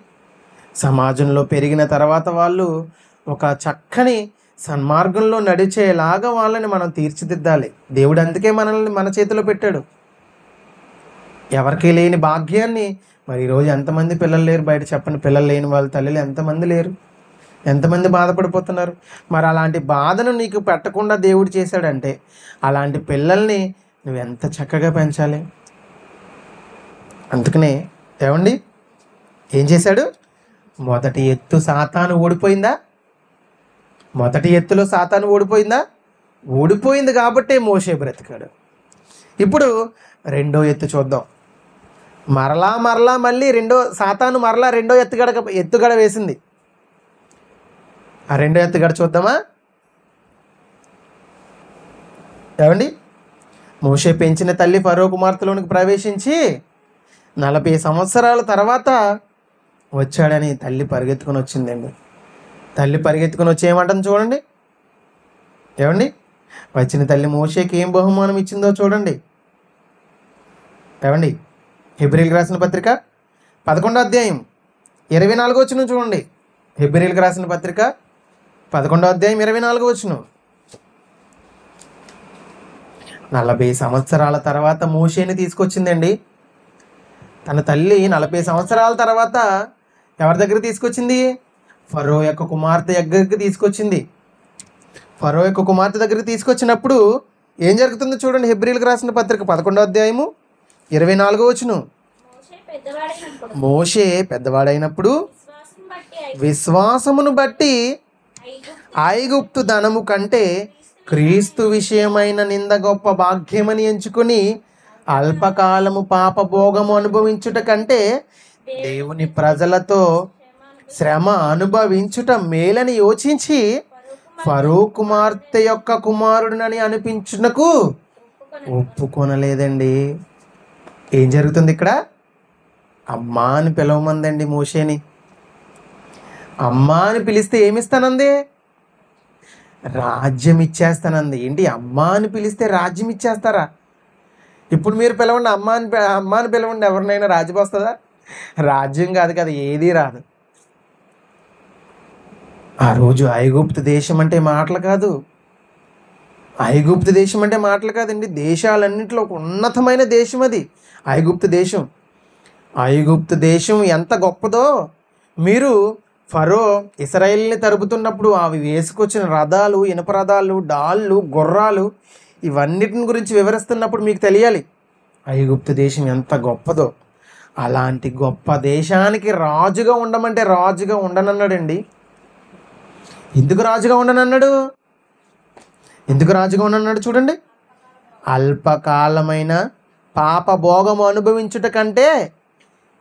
సమాజంలో పెరిగిన తర్వాత వాళ్ళు ఒక చక్కని సన్మార్గంలో నడిచేలాగా వాళ్ళని మనం తీర్చిదిద్దాలి. దేవుడు అందుకే మనల్ని మన చేతిలో పెట్టాడు. ఎవరికి లేని భాగ్యాన్ని మరి ఈరోజు ఎంతమంది పిల్లలు లేరు బయట చెప్పండి. పిల్లలు లేని వాళ్ళ తల్లిలు ఎంతమంది లేరు? ఎంతమంది బాధపడిపోతున్నారు? మరి అలాంటి బాధను నీకు పెట్టకుండా దేవుడు చేశాడంటే అలాంటి పిల్లల్ని నువ్వు ఎంత చక్కగా పెంచాలి. అందుకనే ఏమండి ఏం చేశాడు? మొదటి ఎత్తు సాతాను ఓడిపోయిందా? మొదటి ఎత్తులో సాతాను ఓడిపోయిందా? ఓడిపోయింది కాబట్టే మోషే బ్రతికాడు. ఇప్పుడు రెండో ఎత్తు చూద్దాం. మరలా మళ్ళీ సాతాను మరలా రెండో ఎత్తుగడ వేసింది. ఆ రెండో ఎత్తుగడ చూద్దామా? ఏమండి మోషే పెంచిన తల్లి ఫరో కుమార్తెలోనికి ప్రవేశించి 40 సంవత్సరాల తర్వాత వచ్చాడని తల్లి పరిగెత్తుకొని వచ్చిందండి. తల్లి పరిగెత్తుకొని వచ్చి ఏమంటుంది చూడండి. ఏమండి వచ్చిన తల్లి మోషేకి ఏం బహుమానం ఇచ్చిందో చూడండి. ఏమండి హెబ్రీయులకు రాసిన పత్రిక 11వ అధ్యాయం 24వ వచనం చూడండి. హెబ్రీయులకు రాసిన పత్రిక 11వ అధ్యాయం 24వ వచనం. 40 సంవత్సరాల తర్వాత మోషేని తీసుకొచ్చిందండి. తన తల్లి 40 సంవత్సరాల తర్వాత ఎవరి దగ్గర తీసుకొచ్చింది? ఫరో యొక్క కుమార్తె దగ్గరికి తీసుకొచ్చింది. ఫరో యొక్క కుమార్తె దగ్గరికి తీసుకొచ్చినప్పుడు ఏం జరుగుతుందో చూడండి. హెబ్రీయులకు రాసిన పత్రిక 11వ అధ్యాయము 24వ వచనం. మోషే పెద్దవాడైనప్పుడు విశ్వాసమును బట్టి ఐగుప్తు ధనము కంటే క్రీస్తు విషయమైన నింద గొప్ప భాగ్యమని ఎంచుకుని అల్పకాలము పాపభోగము అనుభవించుట కంటే దేవుని ప్రజలతో శ్రమ అనుభవించుట మేలని యోచించి ఫరో కుమార్తె యొక్క కుమారుడినని అనిపించుటకు ఒప్పుకొనలేదండి. ఏం జరుగుతుంది ఇక్కడ? అమ్మా అని పిలవమందండి మోషేని. అమ్మా అని పిలిస్తే ఏమిస్తానంది? రాజ్యం ఇచ్చేస్తానంది. ఏంటి అమ్మా అని పిలిస్తే రాజ్యం ఇచ్చేస్తారా? ఇప్పుడు మీరు పిలవండి, అమ్మ అని పిలవండి, ఎవరినైనా రాజ్యం వస్తుందా? రాజ్యం కాదు కదా, ఏదీ రాదు. ఆ రోజు ఐగుప్తు దేశం అంటే మాటలు కాదు. ఐగుప్తు దేశం అంటే మాటలు కాదండి. దేశాలన్నింటిలో ఒక ఉన్నతమైన దేశం అది ఐగుప్తు దేశం. ఐగుప్తు దేశం ఎంత గొప్పదో మీరు ఫరో ఇశ్రాయేలుని తరుపుతున్నప్పుడు అవి వేసుకొచ్చిన రథాలు, ఇనుప రథాలు, డాళ్ళు, గుర్రాలు ఇవన్నిటిని గురించి వివరిస్తున్నప్పుడు మీకు తెలియాలి ఐగుప్తు దేశం ఎంత గొప్పదో. అలాంటి గొప్ప దేశానికి రాజుగా ఉండమంటే రాజుగా ఉండనన్నాడండి. ఎందుకు రాజుగా ఉండనన్నాడు? ఎందుకు రాజుగా ఉండనన్నాడు చూడండి. అల్పకాలమైన పాప భోగము అనుభవించుట కంటే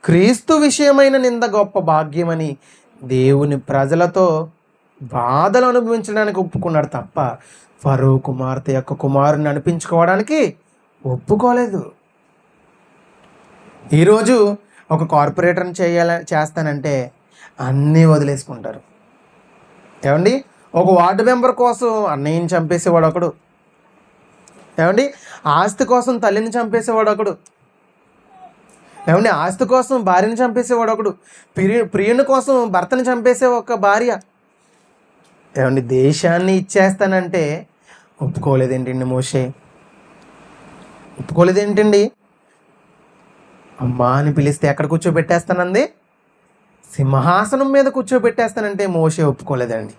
క్రీస్తు విషయమైన నింద గొప్ప భాగ్యమని దేవుని ప్రజలతో బాధలు అనుభవించడానికి ఒప్పుకున్నాడు తప్ప ఫరో కుమార్తె యొక్క కుమారుని అనిపించుకోవడానికి ఒప్పుకోలేదు. ఈరోజు ఒక కార్పొరేటర్ని చేస్తానంటే అన్నీ వదిలేసుకుంటారు. ఏమండి ఒక వార్డు మెంబర్ కోసం అన్నయ్యని చంపేసేవాడు ఒకడు. ఏమండి ఆస్తి కోసం తల్లిని చంపేసేవాడు ఒకడు. ఏమండి ఆస్తి కోసం భార్యని చంపేసేవాడు ఒకడు. ప్రియుని కోసం భర్తని చంపేసే ఒక భార్య. ఏమండి దేశాన్ని ఇచ్చేస్తానంటే ఒప్పుకోలేదేంటండి మోషే? ఒప్పుకోలేదేంటండి? అమ్మా అని పిలిస్తే ఎక్కడ కూర్చోబెట్టేస్తానంది? సింహాసనం మీద కూర్చోబెట్టేస్తానంటే మోషే ఒప్పుకోలేదండి.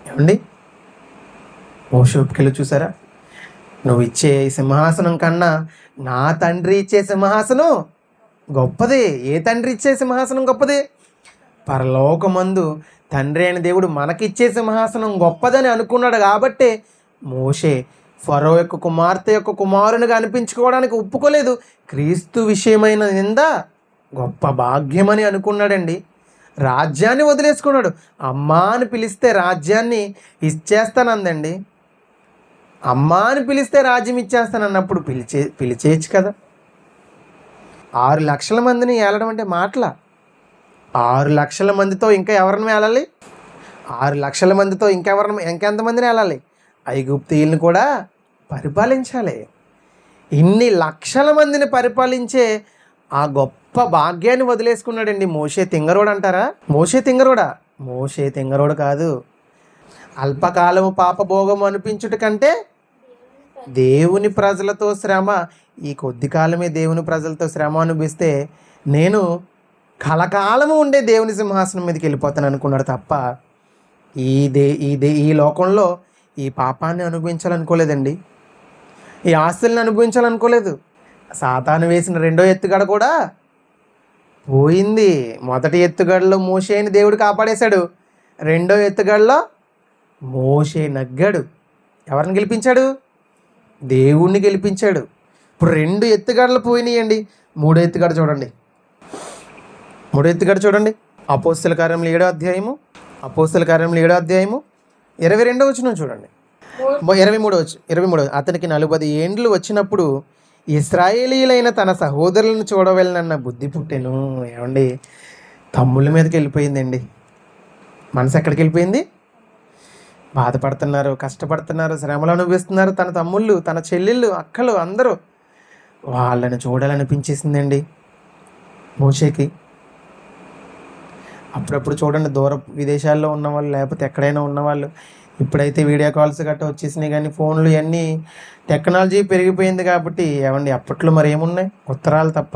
ఏమండి మోషే ఒప్పుకెళ్ళి చూసారా? నువ్వు ఇచ్చే సింహాసనం కన్నా నా తండ్రి ఇచ్చే సింహాసనం గొప్పది. ఏ తండ్రి ఇచ్చే సింహాసనం గొప్పది? పరలోకమందు తండ్రి అయిన దేవుడు మనకిచ్చే సింహాసనం గొప్పదని అనుకున్నాడు కాబట్టే మోషే ఫరో యొక్క కుమార్తె యొక్క కుమారునిగా అనిపించుకోవడానికి ఒప్పుకోలేదు. క్రీస్తు విషయమైన నింద గొప్ప భాగ్యమని అనుకున్నాడండి. రాజ్యాన్ని వదిలేసుకున్నాడు. అమ్మా అని పిలిస్తే రాజ్యాన్ని ఇచ్చేస్తానందండి. అమ్మా అని పిలిస్తే రాజ్యం ఇచ్చేస్తానన్నప్పుడు పిలిచేయచ్చు కదా. 6 లక్షల మందిని ఏలడం అంటే మాటల. 6 లక్షల మందితో ఇంకా ఎవరిని ఏలాలి? 6 లక్షల మందితో ఇంకెంతమందిని ఏలాలి? ఐగుప్తీయుల్ని కూడా పరిపాలించాలి. ఇన్ని లక్షల మందిని పరిపాలించే ఆ గొప్ప భాగ్యాన్ని వదిలేసుకున్నాడండి. మోషే తింగరోడు అంటారా? మోషే తింగరోడు కాదు. అల్పకాలము పాపభోగం అనిపించుట కంటే దేవుని ప్రజలతో శ్రమ, ఈ కొద్ది కాలమే దేవుని ప్రజలతో శ్రమ అనిపిస్తే నేను కలకాలము ఉండే దేవుని సింహాసనం మీదకి వెళ్ళిపోతాను అనుకున్నాడు తప్ప ఈ లోకంలో ఈ పాపాన్ని అనుభవించాలనుకోలేదండి. ఈ ఆస్తుల్ని అనుభవించాలనుకోలేదు. సాతాను వేసిన రెండో ఎత్తుగడ కూడా పోయింది. మొదటి ఎత్తుగడలో మోషేని దేవుడు కాపాడేశాడు. రెండో ఎత్తుగడలో మోషే నగ్గాడు. ఎవరిని గెలిపించాడు? దేవుణ్ణి గెలిపించాడు. ఇప్పుడు 2 ఎత్తుగడలు పోయినాయండి. మూడో ఎత్తుగడ చూడండి. అపోస్తల కార్యములు 7వ అధ్యాయము 22వ వచనం చూడండి. 23 అతనికి 40 ఏండ్లు వచ్చినప్పుడు ఇశ్రాయేలీలైన తన సహోదరులను చూడవలనన్న బుద్ధి పుట్టెను. ఏమండి, తమ్ముళ్ళ మీదకి వెళ్ళిపోయిందండి మనసు. ఎక్కడికి వెళ్ళిపోయింది? బాధపడుతున్నారు, కష్టపడుతున్నారు, శ్రమలు అనుభవిస్తున్నారు తన తమ్ముళ్ళు, తన చెల్లెళ్ళు, అక్కలు అందరూ. వాళ్ళని చూడాలనిపించేసిందండి మోషేకి. అప్పుడప్పుడు చూడండి, దూర విదేశాల్లో ఉన్నవాళ్ళు లేకపోతే ఎక్కడైనా ఉన్నవాళ్ళు, ఇప్పుడైతే వీడియో కాల్స్ గట్రా వచ్చేసినాయి, కానీ ఫోన్లు ఇవన్నీ టెక్నాలజీ పెరిగిపోయింది కాబట్టి ఏమండి, అప్పట్లో మరి ఏమున్నాయి? ఉత్తరాలు తప్ప.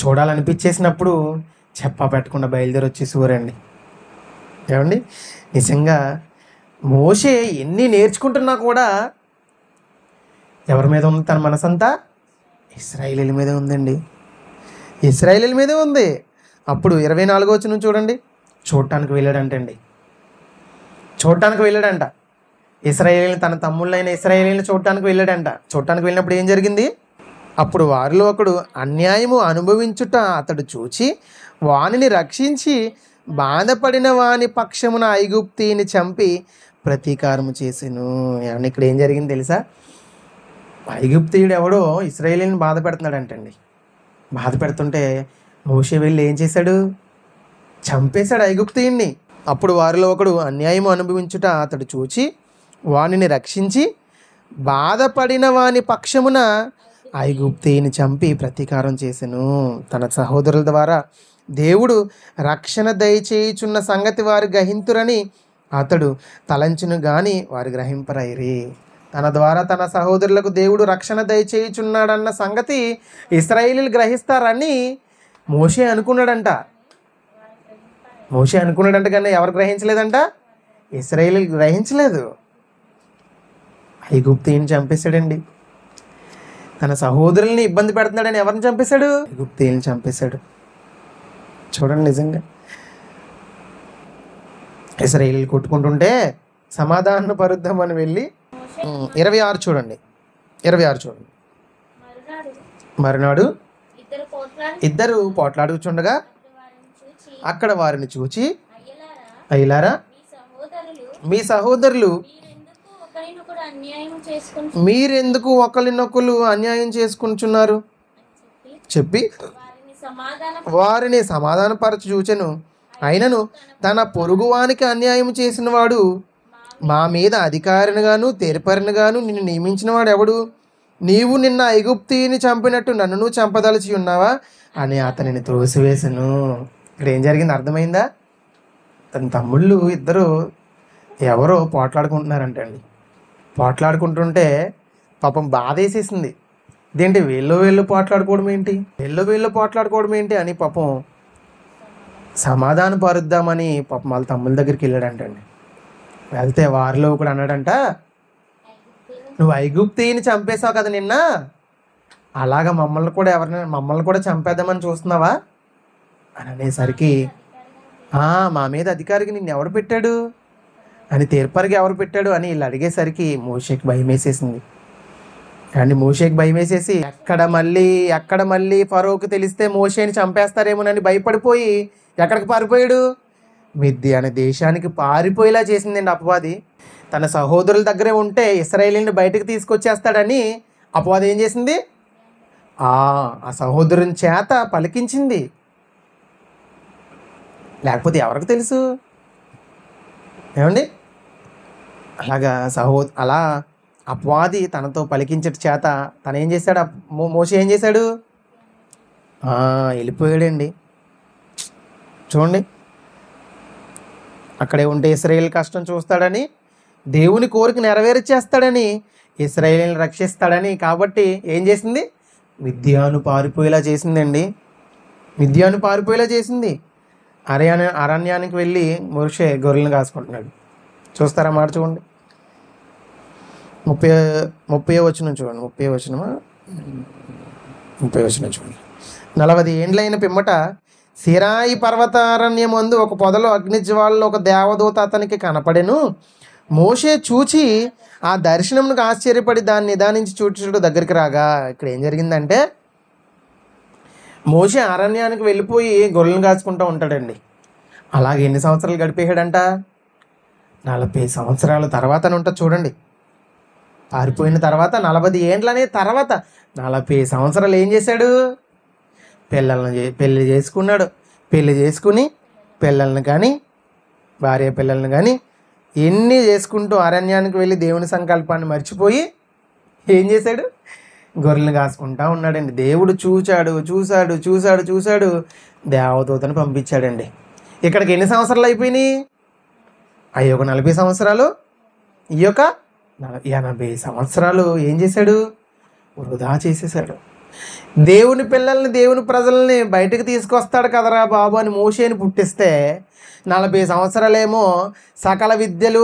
చూడాలనిపించేసినప్పుడు చెప్పా పెట్టకుండా బయలుదేరి వచ్చేసి ఊరండి. ఏమండి, నిజంగా మోషే ఎన్ని నేర్చుకుంటున్నా కూడా ఎవరి మీద ఉంది తన మనసంతా? ఇశ్రాయేలీల మీదే ఉందండి. ఇశ్రాయేలీల మీదే ఉంది. అప్పుడు 24వ వచనం చూడండి. చూడటానికి వెళ్ళాడంట. ఇశ్రాయేలీని, తన తమ్ముళ్ళైన ఇశ్రాయేలీని చూడటానికి వెళ్ళాడంట. చూడటానికి వెళ్ళినప్పుడు ఏం జరిగింది? అప్పుడు వారిలో ఒకడు అన్యాయము అనుభవించుట అతడు చూచి వానిని రక్షించి బాధపడిన వాని పక్షమున ఐగుప్తీని చంపి ప్రతీకారము చేసెను. ఏమన్నా ఇక్కడ ఏం జరిగింది తెలుసా? ఐగుప్తీయుడు ఎవడో ఇశ్రాయేలీని బాధ పెడుతున్నాడంటండి. బాధ పెడుతుంటే మోషే వెళ్ళి ఏం చేశాడు? చంపేశాడు ఐగుప్తీయుడిని. అప్పుడు వారిలో ఒకడు అన్యాయము అనుభవించుట అతడు చూచి వానిని రక్షించి బాధపడిన వాని పక్షమున ఐగుప్తీయుని చంపి ప్రతీకారం చేసెను. తన సహోదరుల ద్వారా దేవుడు రక్షణ దయచేయుచున్న సంగతి వారు గ్రహింతురని అతడు తలంచును గాని వారు గ్రహింపరైరి. తన ద్వారా తన సహోదరులకు దేవుడు రక్షణ దయచేయుచున్నాడన్న సంగతి ఇశ్రాయేలీలు గ్రహిస్తారని మోషే అనుకున్నాడంట. కానీ ఎవరు గ్రహించలేదంట? ఇశ్రాయేలీలు గ్రహించలేదు. ఐగుప్తీయుని చంపేశాడండి. తన సహోదరుల్ని ఇబ్బంది పెడుతున్నాడని ఎవరిని చంపేశాడు? ఐగుప్తీయుని చంపేశాడు. చూడండి, నిజంగా ఇశ్రాయేలీలు కొట్టుకుంటుంటే సమాధాన పరుద్దామని వెళ్ళి 26 చూడండి. మరునాడు ఇద్దరు పోట్లాడుచుండగా అక్కడ వారిని చూచి, అయ్యలారా, మీ సహోదరులు మీరెందుకు ఒకరినొకరు అన్యాయం చేసుకుంటున్నారు చెప్పి వారిని సమాధానపరచు చూచెను. అయినను తన పొరుగువానికి అన్యాయం చేసిన వాడు మా మీద అధికారినిగాను తీర్పరినిగాను నిన్ను నియమించిన వాడు ఎవడు? నీవు నిన్న ఐగుప్తీయుని చంపినట్టు నన్ను చంపదలిచి ఉన్నావా అని అతనిని త్రోసివేసను. ఇక్కడ ఏం జరిగింది అర్థమైందా? తన తమ్ముళ్ళు ఇద్దరు ఎవరో పోట్లాడుకుంటున్నారంటండి. పోట్లాడుకుంటుంటే పాపం బాధ వేసేసింది. ఇదేంటి వీళ్ళు పోట్లాడుకోవడం ఏంటి అని పాపం సమాధానం పరుద్దామని పాపం వాళ్ళ తమ్ముళ్ళ దగ్గరికి వెళ్ళాడంటండి. వెళ్తే వారిలో కూడా అన్నాడంట, నువ్వు ఐగుప్తీయుని చంపేశావు కదా నిన్న, అలాగా మమ్మల్ని కూడా చంపేద్దామని చూస్తున్నావా అని అనేసరికి, మా మీద అధికారికి నిన్ను ఎవరు పెట్టాడు అని, తీర్పరికి ఎవరు పెట్టాడు అని వీళ్ళు అడిగేసరికి మోషేకి భయం వేసేసింది. కానీ మోషేకి భయం వేసేసి ఎక్కడ మళ్ళీ ఫరోకి తెలిస్తే మోషేని చంపేస్తారేమోనని భయపడిపోయి ఎక్కడికి పారిపోయాడు? మిద్యాను దేశానికి పారిపోయేలా చేసిందండి అపవాది. తన సహోదరుల దగ్గరే ఉంటే ఇశ్రాయేలీని బయటకు తీసుకొచ్చేస్తాడని అపవాది ఏం చేసింది? ఆ సహోదరుని చేత పలికించింది. లేకపోతే ఎవరికి తెలుసు? ఏమండి, అలా అపవాది తనతో పలికించట చేత తను ఏం చేశాడు? మోషే ఏం చేశాడు? వెళ్ళిపోయాడండి. చూడండి, అక్కడే ఉంటే ఇశ్రాయేల్ కష్టం చూస్తాడని, దేవుని కోరిక నెరవేర్చేస్తాడని, ఇశ్రాయేల్ని రక్షిస్తాడని, కాబట్టి ఏం చేసింది? మిద్యాను పారిపోయేలా చేసిందండి. మిద్యాను పారిపోయేలా చేసింది. అరణ్యానికి వెళ్ళి మోషే గొర్రెలను కాసుకుంటున్నాడు. చూస్తారా మాట? చూడండి, 30 వచనం చూడండి. 30 వచనం చూడండి. 40 ఏండ్లైన పిమ్మట సిరాయి పర్వతారణ్యమందు ఒక పొదలో అగ్నిజ్వాలలో ఒక దేవదూత అతనికి కనపడెను. మోషే చూచి ఆ దర్శనమునకు ఆశ్చర్యపడి దాన్ని నిదానించి చూచుడు దగ్గరికి రాగా, ఇక్కడ ఏం జరిగిందంటే, మోషే అరణ్యానికి వెళ్ళిపోయి గొర్రెలను కాచుకుంటూ ఉంటాడండి. అలాగే ఎన్ని సంవత్సరాలు గడిపేశాడంట? 40 సంవత్సరాల తర్వాత ఉంటుంది చూడండి. పారిపోయిన తర్వాత 40 ఏండ్లనే తర్వాత 40 సంవత్సరాలు ఏం చేశాడు? పెళ్ళి చేసుకున్నాడు. పెళ్ళి చేసుకుని పిల్లల్ని కానీ భార్య పిల్లల్ని కానీ ఎన్ని చేసుకుంటూ అరణ్యానికి వెళ్ళి దేవుని సంకల్పాన్ని మర్చిపోయి ఏం చేశాడు? గొర్రెలను కాసుకుంటా ఉన్నాడండి. దేవుడు చూశాడు, దేవదూతను పంపించాడండి. ఇక్కడికి ఎన్ని సంవత్సరాలు అయిపోయినాయి? అవి ఒక 40 సంవత్సరాలు, ఈ యొక్క 80 సంవత్సరాలు ఏం చేశాడు? వృధా చేసేసాడు. దేవుని పిల్లల్ని, దేవుని ప్రజల్ని బయటకు తీసుకొస్తాడు కదరా బాబు అని మోషేని పుట్టిస్తే 40 సంవత్సరాలేమో సకల విద్యలు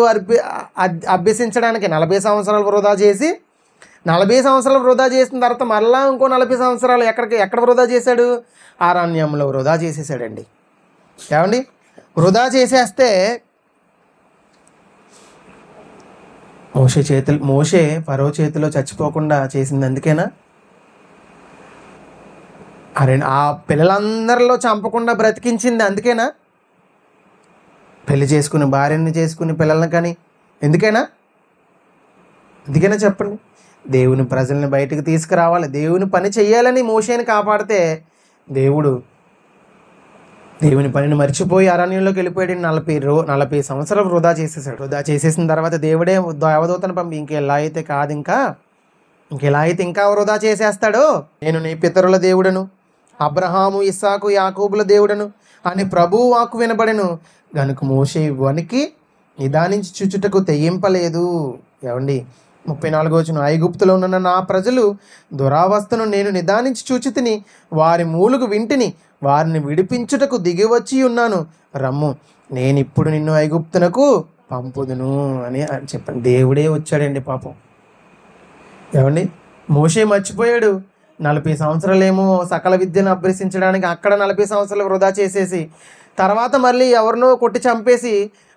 అభ్యసించడానికి 40 సంవత్సరాలు వృధా చేసి, 40 సంవత్సరాలు వృధా చేసిన తర్వాత మళ్ళా ఇంకో 40 సంవత్సరాలు ఎక్కడ వృధా చేశాడు? అరణ్యంలో వృధా చేసేసాడండి. ఏమండి, వృధా చేసేస్తే మోషే ఫరో చేతిలో చచ్చిపోకుండా చేసింది అందుకేనా? ఆ పిల్లలందరిలో చంపకుండా బ్రతికించింది అందుకేనా? పెళ్లి చేసుకుని భార్యని చేసుకుని పిల్లల్ని కానీ ఎందుకైనా చెప్పండి. దేవుని ప్రజల్ని బయటకు తీసుకురావాలి, దేవుని పని చెయ్యాలని మోషేని కాపాడితే దేవుని పనిని మర్చిపోయి అరణ్యంలోకి వెళ్ళిపోయాడు. 40 సంవత్సరాలు వృధా చేసేసాడు. వృధా చేసేసిన తర్వాత దేవుడే దేవదూతను పంపి ఇంకెలా అయితే ఇంకా వృధా చేసేస్తాడో, నేను నీ పితరుల దేవుడను, అబ్రహాము, ఇస్సాకు, యాకోబుల దేవుడను అని ప్రభువు వాక్కు వినబడెను గనుక మోషే వనికి నిదానించి చూచుటకు తెయింపలేదు. ఏమండి, 34వ వచనం, ఐగుప్తులో ఉన్న నా ప్రజలు దురావస్థను నేను నిదానించి చూచితిని, వారి మూలుగు వింటిని, వారిని విడిపించుటకు దిగివచ్చి ఉన్నాను. రమ్ము, నేనిప్పుడు నిన్ను ఐగుప్తునకు పంపుదును అని చెప్పండి. దేవుడే వచ్చాడండి పాపం. ఏమండి, మోషే మర్చిపోయాడు. 40 సంవత్సరాలేమో సకల విద్యను అభ్యసించడానికి అక్కడ 40 సంవత్సరాలు వృధా చేసేసి, తర్వాత మళ్ళీ ఎవరినో కొట్టి చంపేసి,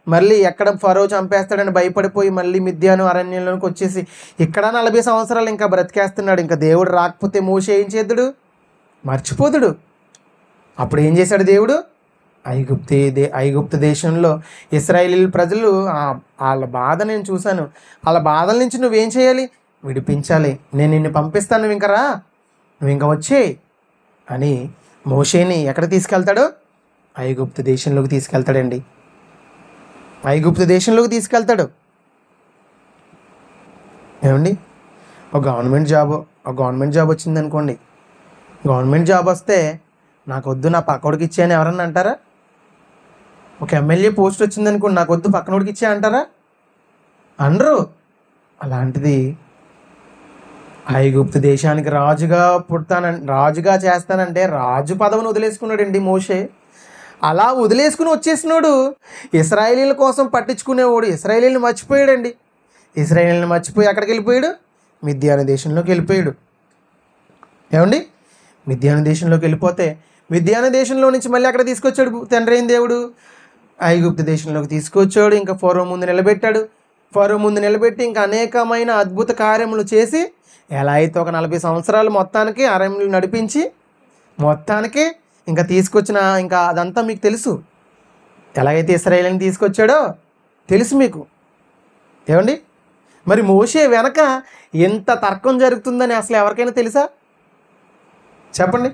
మళ్ళీ ఎక్కడ ఫరో చంపేస్తాడని భయపడిపోయి మళ్ళీ మిద్యాను అరణ్యంలోకి వచ్చేసి ఇక్కడ 40 సంవత్సరాలు ఇంకా బ్రతికేస్తున్నాడు. ఇంకా దేవుడు రాకపోతే మోషే ఏం చేద్దుడు? మర్చిపోతుడు. అప్పుడు ఏం చేశాడు దేవుడు? ఐగుప్తు దేశంలో ఇశ్రాయేలీల ప్రజలు వాళ్ళ బాధ నేను చూశాను, వాళ్ళ బాధల నుంచి నువ్వేం చేయాలి? విడిపించాలి. నేను నిన్ను పంపిస్తాను, నువ్వు ఇంకా రా, నువ్వు ఇంకా వచ్చేయి అని మోషేని ఎక్కడ తీసుకెళ్తాడు? ఐగుప్తు దేశంలోకి తీసుకెళ్తాడండి. ఐగుప్తు దేశంలోకి తీసుకెళ్తాడు. ఏమండి, ఒక గవర్నమెంట్ జాబ్ వచ్చిందనుకోండి. గవర్నమెంట్ జాబ్ వస్తే నాకు వద్దు, నా పక్కడికి ఇచ్చేయని ఎవరన్నా అంటారా? ఒక ఎమ్మెల్యే పోస్ట్ వచ్చిందనుకోండి, నాకు వద్దు, పక్కనోడికి ఇచ్చే అంటారా? అనరు. అలాంటిది ఐగుప్తు దేశానికి రాజుగా చేస్తానంటే రాజు పదవిని వదిలేసుకున్నాడండి మోషే. అలా వదిలేసుకుని వచ్చేసినాడు. ఇశ్రాయేలీల కోసం పట్టించుకునేవాడు ఇశ్రాయేలీని మర్చిపోయాడండి. ఇశ్రాయేలీని మర్చిపోయి ఎక్కడికి వెళ్ళిపోయాడు? మిద్యాను దేశంలోకి వెళ్ళిపోయాడు. ఏమండి, మిద్యాను దేశంలోకి వెళ్ళిపోతే మిద్యాను దేశంలో నుంచి మళ్ళీ అక్కడ తీసుకొచ్చాడు తండ్రి అయిన దేవుడు. ఐగుప్తు దేశంలోకి తీసుకొచ్చాడు. ఇంకా ఫరో ముందు నిలబెట్టి ఇంకా అనేకమైన అద్భుత కార్యములు చేసి ఎలా అయితే ఒక 40 సంవత్సరాలు మొత్తానికి అరణ్యంలో నడిపించి మొత్తానికి ఇంకా తీసుకొచ్చిన, ఇంకా అదంతా మీకు తెలుసు. ఎలాగైతే ఇశ్రాయేలుని తీసుకొచ్చాడో తెలుసు మీకు. ఏమండి, మరి మోషే వెనక ఎంత తర్కం జరుగుతుందని అసలు ఎవరికైనా తెలుసా? చెప్పండి.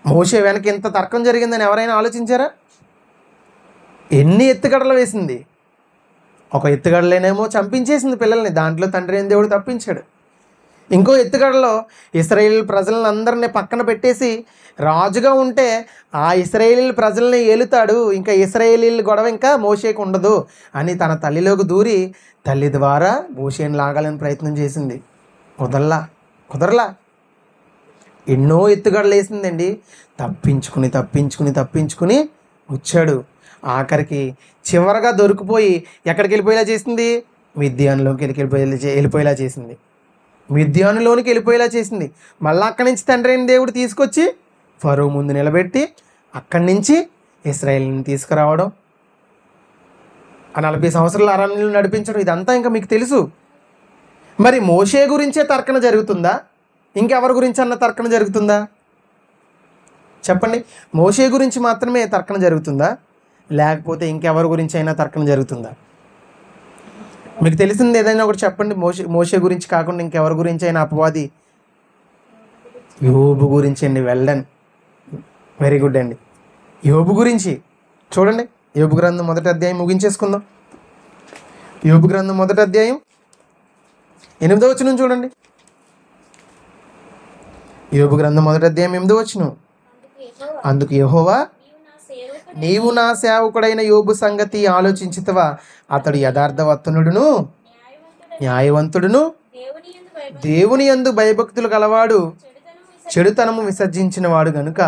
మోషే వెనక ఎంత తర్కం జరిగిందని ఎవరైనా ఆలోచించారా? ఎన్ని ఎత్తుగడలు వేసింది. ఒక ఎత్తుగడలేనేమో చంపించేసింది పిల్లల్ని, దాంట్లో తండ్రి అయిన దేవుడు తప్పించాడు. ఇంకో ఎత్తుగడలో ఇశ్రాయేల్ ప్రజలను అందరినీ పక్కన పెట్టేసి రాజుగా ఉంటే ఆ ఇశ్రాయేల్ ప్రజల్ని ఏలుతాడు, ఇంకా ఇశ్రాయేలీల గొడవ ఇంకా మోషేకు ఉండదు అని తన తల్లిలోకి దూరి తల్లి ద్వారా మోషేని లాగాలని ప్రయత్నం చేసింది. కుదరలా. ఎన్నో ఎత్తుగడలు వేసిందండి. తప్పించుకుని వచ్చాడు. ఆఖరికి చివరగా దొరికిపోయి ఎక్కడికి వెళ్ళిపోయేలా చేసింది? మిద్యానులోకి వెళ్ళిపోయేలా చేసింది. మిద్యానులోనికి వెళ్ళిపోయేలా చేసింది. మళ్ళీ అక్కడి నుంచి తండ్రి అయిన దేవుడు తీసుకొచ్చి ఫరో ముందు నిలబెట్టి అక్కడి నుంచి ఇశ్రాయేలుని తీసుకురావడం, ఆ 40 సంవత్సరాల అరణ్యంలో నడిపించడం, ఇదంతా ఇంకా మీకు తెలుసు. మరి మోషే గురించే తర్కన జరుగుతుందా? ఇంకెవరి గురించి అన్న తర్కన జరుగుతుందా? చెప్పండి. మోషే గురించి మాత్రమే తర్కన జరుగుతుందా, లేకపోతే ఇంకెవరి గురించి అయినా తర్కన జరుగుతుందా? మీకు తెలిసింది ఏదైనా ఒకటి చెప్పండి. మోషే గురించి కాకుండా ఇంకెవరి గురించి అయినా అపవాది? యోబు గురించి అండి. వెల్డన్, వెరీ గుడ్ అండి. యోబు గురించి చూడండి. యోబు గ్రంథం 1వ అధ్యాయం ముగించేసుకుందాం. యోబు గ్రంథం 1వ అధ్యాయం 8వ వచనం చూడండి. యోబు గ్రంథం 1వ అధ్యాయం 8వ వచనం. అందుకు యెహోవా, నీవు నా సేవకుడైన యోబు సంగతి ఆలోచించితివా? అతడు యథార్థవంతుడును న్యాయవంతుడును దేవుని యందు భయభక్తులు గలవాడు, చెడుతనము విసర్జించిన వాడు గనుక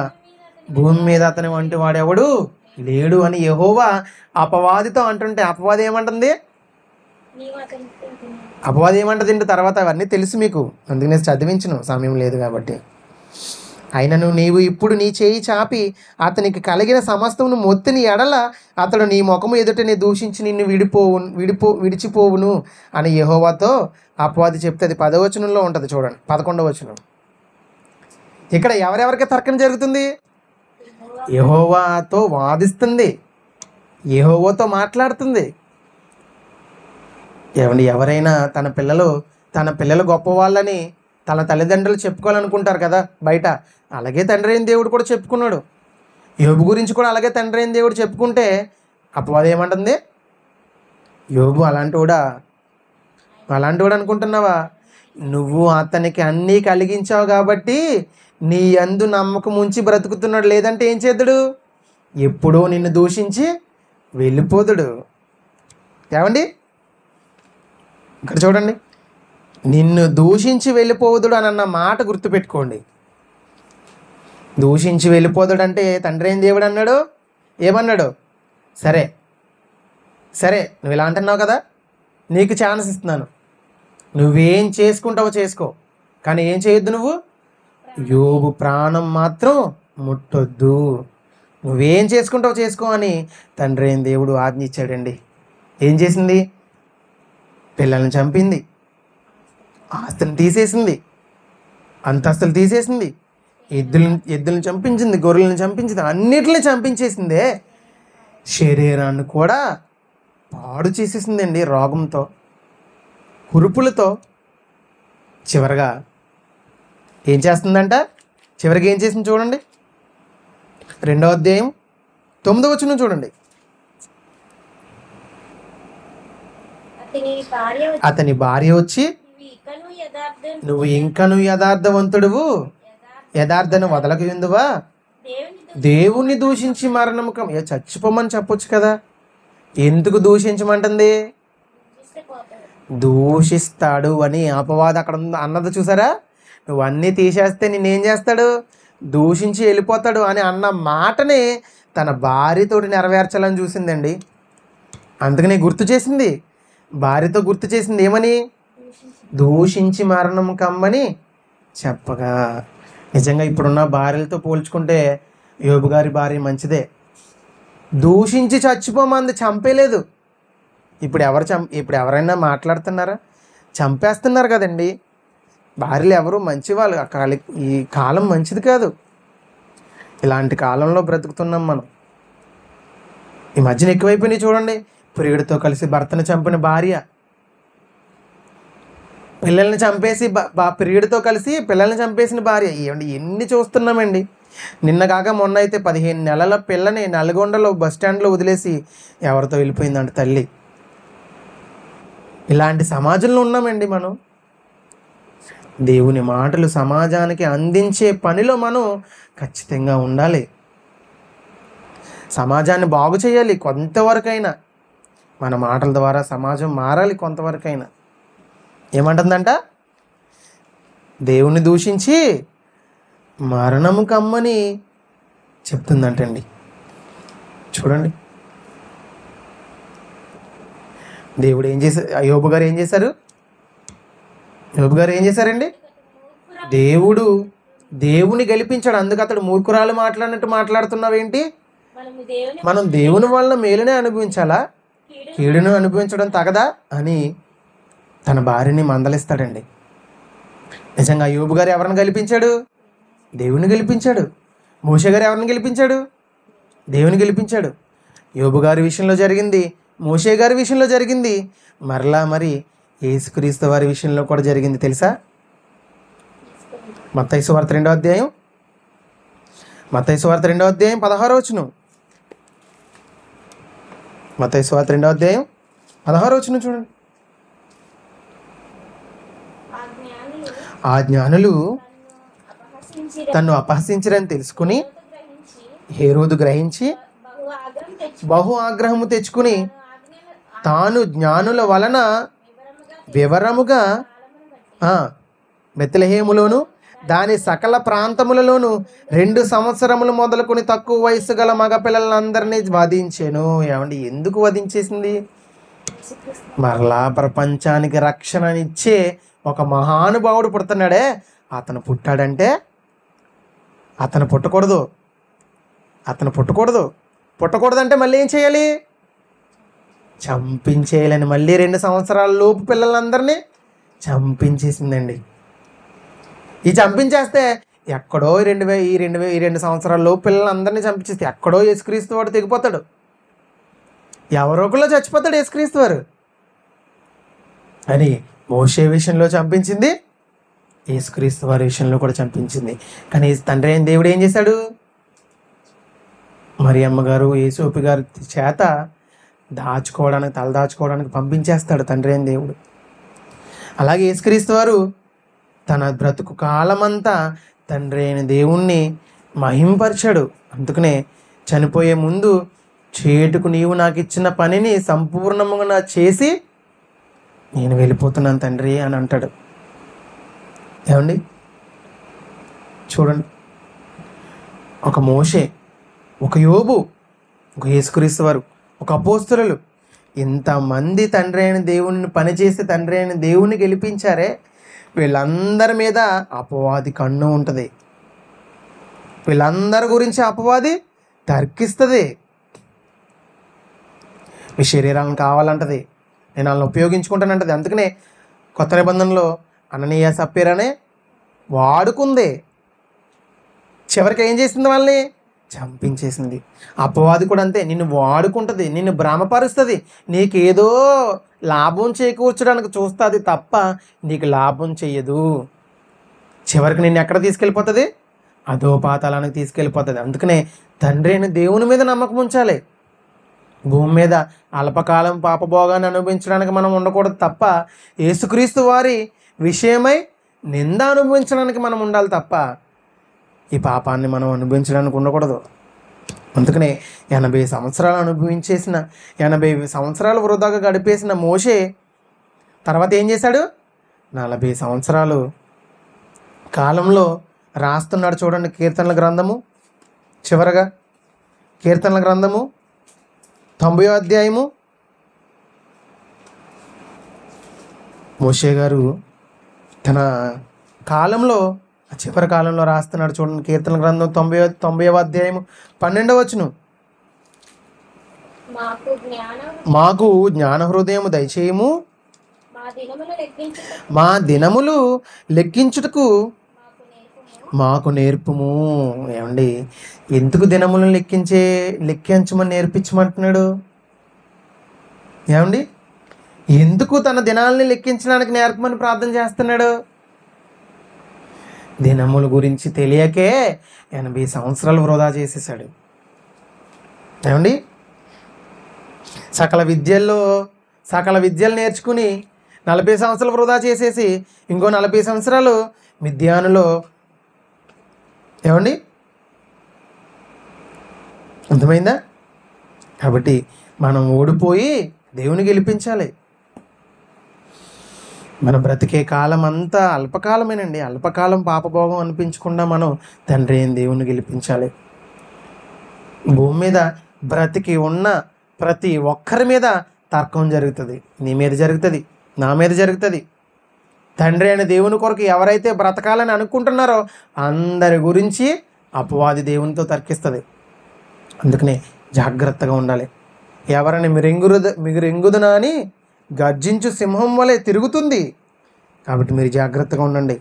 భూమి మీద అతని వంటి వాడెవడు లేడు అని యెహోవా అపవాదితో అంటుంటే, అపవాది ఏమంటుంది? అపవాది ఏమంటుంది తర్వాత అవన్నీ తెలుసు మీకు, అందుకు నేను చదివించను, సమయం లేదు కాబట్టి. అయినను నీవు ఇప్పుడు నీ చేయి చాపి అతనికి కలిగిన సమస్తమును మొత్తిని ఎడల అతడు నీ ముఖము ఎదుటనే దూషించి నిన్ను విడిచిపోవును అని యెహోవాతో అపవాది చెప్తుంది. 10వ వచనంలో ఉంటుంది చూడండి, 11వ వచనం. ఇక్కడ ఎవరెవరికి తర్కం జరుగుతుంది? యెహోవాతో వాదిస్తుంది, యెహోవాతో మాట్లాడుతుంది. ఎవరైనా తన పిల్లలు గొప్పవాళ్ళని తన తల్లిదండ్రులు చెప్పుకోవాలనుకుంటారు కదా బయట. అలాగే తండ్రి అయిన దేవుడు కూడా చెప్పుకున్నాడు. యోబు గురించి కూడా అలాగే తండ్రి అయిన దేవుడు చెప్పుకుంటే అపవాది ఏమంటుంది? యోబు అలాంటివాడు అనుకుంటున్నావా? నువ్వు అతనికి అన్నీ కలిగించావు కాబట్టి నీ యందు నమ్మకం ఉంచి బ్రతుకుతున్నాడు. లేదంటే ఏం చేద్దుడు? ఎప్పుడో నిన్ను దూషించి వెళ్ళిపోదుడు. ఏమండి ఇక్కడ చూడండి, నిన్ను దూషించి వెళ్ళిపోదుడు అని అన్న మాట గుర్తుపెట్టుకోండి. దూషించి వెళ్ళిపోదుడు అంటే తండ్రి అయిన దేవుడు అన్నాడు, ఏమన్నాడు? సరే నువ్వు ఇలా అంటున్నావు కదా, నీకు ఛాన్స్ ఇస్తున్నాను, నువ్వేం చేసుకుంటావో చేసుకో, కానీ ఏం చేయొద్దు, నువ్వు యోబు ప్రాణం మాత్రం ముట్టొద్దు, నువ్వేం చేసుకుంటావో చేసుకో అని తండ్రి అయిన దేవుడు ఆజ్ఞ ఇచ్చాడండి. ఏం చేసింది? పిల్లల్ని చంపింది, ఆస్తులు తీసేసింది, అంతస్తులు తీసేసింది, ఎద్దులను చంపించింది, గొర్రెలను చంపించింది, అన్నిటిని చంపించేసిందే. శరీరాన్ని కూడా పాడు చేసేసిందండి రోగంతో, కురుపులతో. చివరిగా ఏం చేస్తుందంట? చివరికి ఏం చేసింది చూడండి, 2వ అధ్యాయం 9వ వచనం చూడండి. అతని భార్య వచ్చి, నువ్వు ఇంకను యథార్థవంతుడువు, యథార్థను వదలకయుందువా, దేవుణ్ణి దూషించి మరణం చచ్చిపోమని చెప్పొచ్చు కదా, ఎందుకు దూషించమంటుంది? దూషిస్తాడు అని అపవాది అక్కడ అన్నది చూసారా? నువ్వు అన్నీ తీసేస్తే నిన్నేం చేస్తాడు? దూషించి వెళ్ళిపోతాడు అని అన్న మాటని తన భార్యతోటి నెరవేర్చాలని చూసిందండి. అందుకని గుర్తు చేసింది, భార్యతో గుర్తు చేసింది ఏమని? దూషించి మరణం కమ్మని చెప్పగా. నిజంగా ఇప్పుడున్న భార్యలతో పోల్చుకుంటే యోబు గారి భార్య మంచిదే. దూషించి చచ్చిపోమంది, చంపేలేదు. ఇప్పుడు ఎవరైనా మాట్లాడుతున్నారా? చంపేస్తున్నారు కదండి. భార్యలు ఎవరు మంచివాళ్ళు? ఈ కాలం మంచిది కాదు. ఇలాంటి కాలంలో బ్రతుకుతున్నాం మనం. ఈ మధ్యన ఎక్కువైపోయినాయి చూడండి. ప్రియుడితో కలిసి భర్తను చంపిన భార్య, పిల్లల్ని చంపేసి ప్రియుడితో కలిసి పిల్లల్ని చంపేసిన భార్య. ఏమండి ఎన్ని చూస్తున్నామండి. నిన్న కాక మొన్న అయితే 15 నెలల పిల్లని నల్గొండలో బస్టాండ్లో వదిలేసి ఎవరితో వెళ్ళిపోయిందంట తల్లి. ఇలాంటి సమాజంలో ఉన్నామండి మనం. దేవుని మాటలు సమాజానికి అందించే పనిలో మనం ఖచ్చితంగా ఉండాలి. సమాజాన్ని బాగు చేయాలి. కొంతవరకైనా మన మాటల ద్వారా సమాజం మారాలి. కొంతవరకైనా ఏమంటుందంట, దేవుని దూషించి మరణము కమ్మని చెప్తుందంటండి. చూడండి, దేవుడు ఏం చేశారు? యోబు గారు ఏం చేశారు? యోబు గారు ఏం చేశారండి? దేవుని గెలిపించాడు. అందుకు అతడు మూర్ఖురాలు మాట్లాడినట్టు మాట్లాడుతున్నావేంటి? మనం దేవుని వల్ల మేలునే అనుభవించాలా, కీడును అనుభవించడం తగదా అని తన భార్యని మందలిస్తాడండి. నిజంగా యోబు గారు ఎవరిని గెలిపించాడు? దేవుని గెలిపించాడు. మోషే గారు ఎవరిని గెలిపించాడు? దేవుని గెలిపించాడు. యోబు గారి విషయంలో జరిగింది, మోషే గారి విషయంలో జరిగింది, మరలా మరి యేసుక్రీస్తు వారి విషయంలో కూడా జరిగింది. తెలుసా? మత్తయి సువార్త 2వ అధ్యాయం, మత్తయి సువార్త 2వ అధ్యాయం 16వ వచనం. మత్తయి సువార్త 2వ అధ్యాయం 16వ వచనం చూడండి. ఆ జ్ఞానులు తన్ను అపహసించిరని తెలుసుకుని హేరోదు గ్రహించి బహు ఆగ్రహము తెచ్చుకుని తాను జ్ఞానుల వలన వివరముగా బెత్లెహేములోను దాని సకల ప్రాంతములలోను 2 సంవత్సరములు మొదలుకొని తక్కువ వయసు గల మగపిల్లలందరినీ వధించెను. ఏమండి, ఎందుకు వధించేసింది? మరలా ప్రపంచానికి రక్షణనిచ్చే ఒక మహానుభావుడు పుడుతున్నాడే, అతను పుట్టాడంటే అతను పుట్టకూడదు. పుట్టకూడదంటే మళ్ళీ ఏం చేయాలి? చంపించేయాలని మళ్ళీ 2 సంవత్సరాల లోపు పిల్లలందరినీ చంపించేసిందండి. ఈ చంపించేస్తే ఎక్కడో 2 సంవత్సరాల లోపు పిల్లలందరినీ చంపించేస్తే ఎక్కడో యేసుక్రీస్తు వాడు తెగిపోతాడు. ఎవరో ఒకళ్ళు చచ్చిపోతాడు యేసుక్రీస్తు వారు అని మోషే విషయంలో చంపించింది, యేసుక్రీస్తు వారి విషయంలో కూడా చంపించింది. కానీ తండ్రి అయిన దేవుడు ఏం చేశాడు? మరియమ్మ గారు యేసోపి గారి చేత తల దాచుకోవడానికి పంపించేస్తాడు తండ్రి అయిన దేవుడు. అలాగే యేసుక్రీస్తు వారు తన బ్రతుకు కాలమంతా తండ్రి అయిన దేవుణ్ణి మహింపరిచాడు. అందుకనే చనిపోయే ముందు చేటుకు నీవు నాకు ఇచ్చిన పనిని సంపూర్ణంగా చేసి నేను వెళ్ళిపోతున్నాను తండ్రి అని అంటాడు. ఏమండి, చూడండి, ఒక మోషే, ఒక యోబు, ఒక యేసుక్రీస్తు వారు, ఒక అపోస్తలులు, ఇంతమంది తండ్రి అయిన దేవుని పనిచేసి తండ్రి అయిన దేవుని గెలిపించారే. వీళ్ళందరి మీద అపవాది కన్ను ఉంటుంది. వీళ్ళందరి గురించి అపవాది తర్కిస్తుంది. మీ శరీరాలను కావాలంటది, నేను వాళ్ళని ఉపయోగించుకుంటానంటది. అందుకనే కొత్త నిబంధనలో అననీయ సప్పీరానే వాడుకుంది. చివరికి ఏం చేసింది? వాళ్ళని చంపించేసింది. అపవాది కూడా అంతే, నిన్ను వాడుకుంటుంది, నిన్ను భ్రమపరుస్తుంది, నీకేదో లాభం చేకూర్చడానికి చూస్తుంది తప్ప నీకు లాభం చెయ్యదు. చివరికి నిన్ను ఎక్కడ తీసుకెళ్ళిపోతుంది? అదో పాతాళానికి తీసుకెళ్ళిపోతుంది. అందుకనే తండ్రి అయిన దేవుని మీద నమ్మకం ఉంచాలి. భూమి మీద అల్పకాలం పాపభోగాన్ని అనుభవించడానికి మనం ఉండకూడదు తప్ప యేసుక్రీస్తు వారి విషయమై నింద అనుభవించడానికి మనం ఉండాలి తప్ప ఈ పాపాన్ని మనం అనుభవించడానికి ఉండకూడదు. అందుకనే 80 సంవత్సరాలు అనుభవించేసిన 80 సంవత్సరాలు వృధాగా గడిపేసిన మోషే తర్వాత ఏం చేశాడు? 40 సంవత్సరాలు కాలంలో రాస్తున్నాడు. చూడండి, కీర్తనల గ్రంథము, చివరగా కీర్తనల గ్రంథము 90వ అధ్యాయము. మోషే గారు తన కాలంలో చివరి కాలంలో రాస్తున్నాడు. చూడండి, కీర్తన గ్రంథం 90వ అధ్యాయము 12వ వచనం. మాకు జ్ఞాన హృదయము దయచేయము, మా దినములు లెక్కించుటకు మాకు నేర్పుము. ఏమండి, ఎందుకు దినములను లెక్కించమని నేర్పించమంటున్నాడు? ఏమండి, ఎందుకు తన దినాలని లెక్కించడానికి నేర్పమని ప్రార్థన చేస్తున్నాడు? దినముల గురించి తెలియకే 80 సంవత్సరాలు వృధా చేసేసాడు. ఏమండి, సకల విద్యలు నేర్చుకుని 40 సంవత్సరాలు వృధా చేసేసి ఇంకో 40 సంవత్సరాలు మిద్యానులో ఏమండి, అర్థమైందా? కాబట్టి మనం ఓడిపోయి దేవుని గెలిపించాలి. మనం బ్రతికే కాలం అంతా అల్పకాలమేనండి. అల్పకాలం పాపభోగం అనిపించకుండా మనం తండ్రి అయిన దేవుని గెలిపించాలి. భూమి మీద బ్రతికి ఉన్న ప్రతి ఒక్కరి మీద తర్కం జరుగుతుంది. నీ మీద జరుగుతుంది, నా మీద జరుగుతుంది. తండ్రి అయిన దేవుని కొరకు ఎవరైతే బ్రతకాలని అనుకుంటున్నారో అందరి గురించి అపవాది దేవునితో తర్కిస్తుంది. అందుకనే జాగ్రత్తగా ఉండాలి. ఎవరిని మిగురెంగుదునా అని గర్జించు సింహం వలె తిరుగుతుంది. కాబట్టి మీరు జాగ్రత్తగా ఉండండి.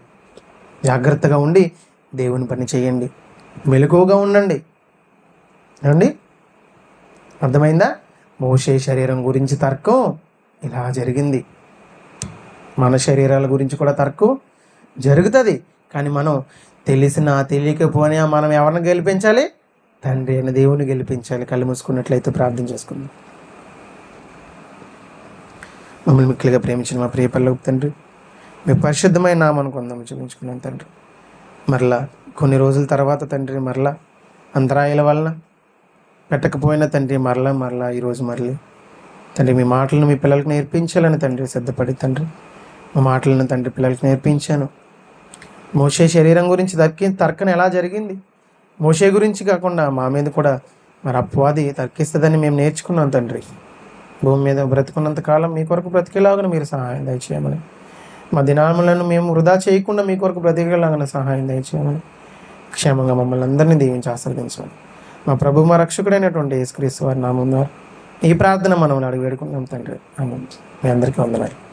జాగ్రత్తగా ఉండి దేవుని పని చేయండి. మెలకువగా ఉండండి. ఏమండి, అర్థమైందా? మోషే శరీరం గురించి తర్కం ఇలా జరిగింది. మన శరీరాల గురించి కూడా తర్కం జరుగుతుంది. కానీ మనం తెలిసినా తెలియకపోయినా మనం ఎవరిని గెలిపించాలి? తండ్రి అయిన దేవుని గెలిపించాలి. కళ్ళు మూసుకున్నట్లయితే ప్రార్థన చేసుకుందాం. మమ్మల్ని మిక్కిలిగా ప్రేమించిన మా ప్రియ పరలోక తండ్రి, మీ పరిశుద్ధమైన నామాన్ని కొందాము చూపించుకున్నాను తండ్రి. మరలా కొన్ని రోజుల తర్వాత తండ్రి మరలా అంతరాయాల వలన పెట్టకపోయినా తండ్రి మరలా ఈరోజు మరలి తండ్రి మీ మాటలను మీ పిల్లలకు నేర్పించాలని తండ్రి సిద్ధపడి తండ్రి మా మాటలను తండ్రి పిల్లలకు నేర్పించాను. మోషే శరీరం గురించి తర్కన ఎలా జరిగింది, మోషే గురించి కాకుండా మా మీద కూడా మరి అపవాది తర్కిస్తుందని మేము నేర్చుకున్నాం తండ్రి. భూమి మీద బ్రతుకున్నంత కాలం మీ కొరకు బ్రతికేలాగా మీరు సహాయం దయచేయమని, మా దినాలను మేము వృధా చేయకుండా మీ కొరకు బ్రతికేలాగా సహాయం దయచేయమని, క్షేమంగా మమ్మల్ని అందరినీ దీవించి ఆశీర్వదించమని మా ప్రభు మా రక్షకుడైనటువంటి యేసుక్రీస్తు వారి నామం ద్వారా ఈ ప్రార్థన మనం అడిగి వేడుకుంటున్నాం తండ్రి. ఆమేన్. మీ అందరికీ వందనాలు.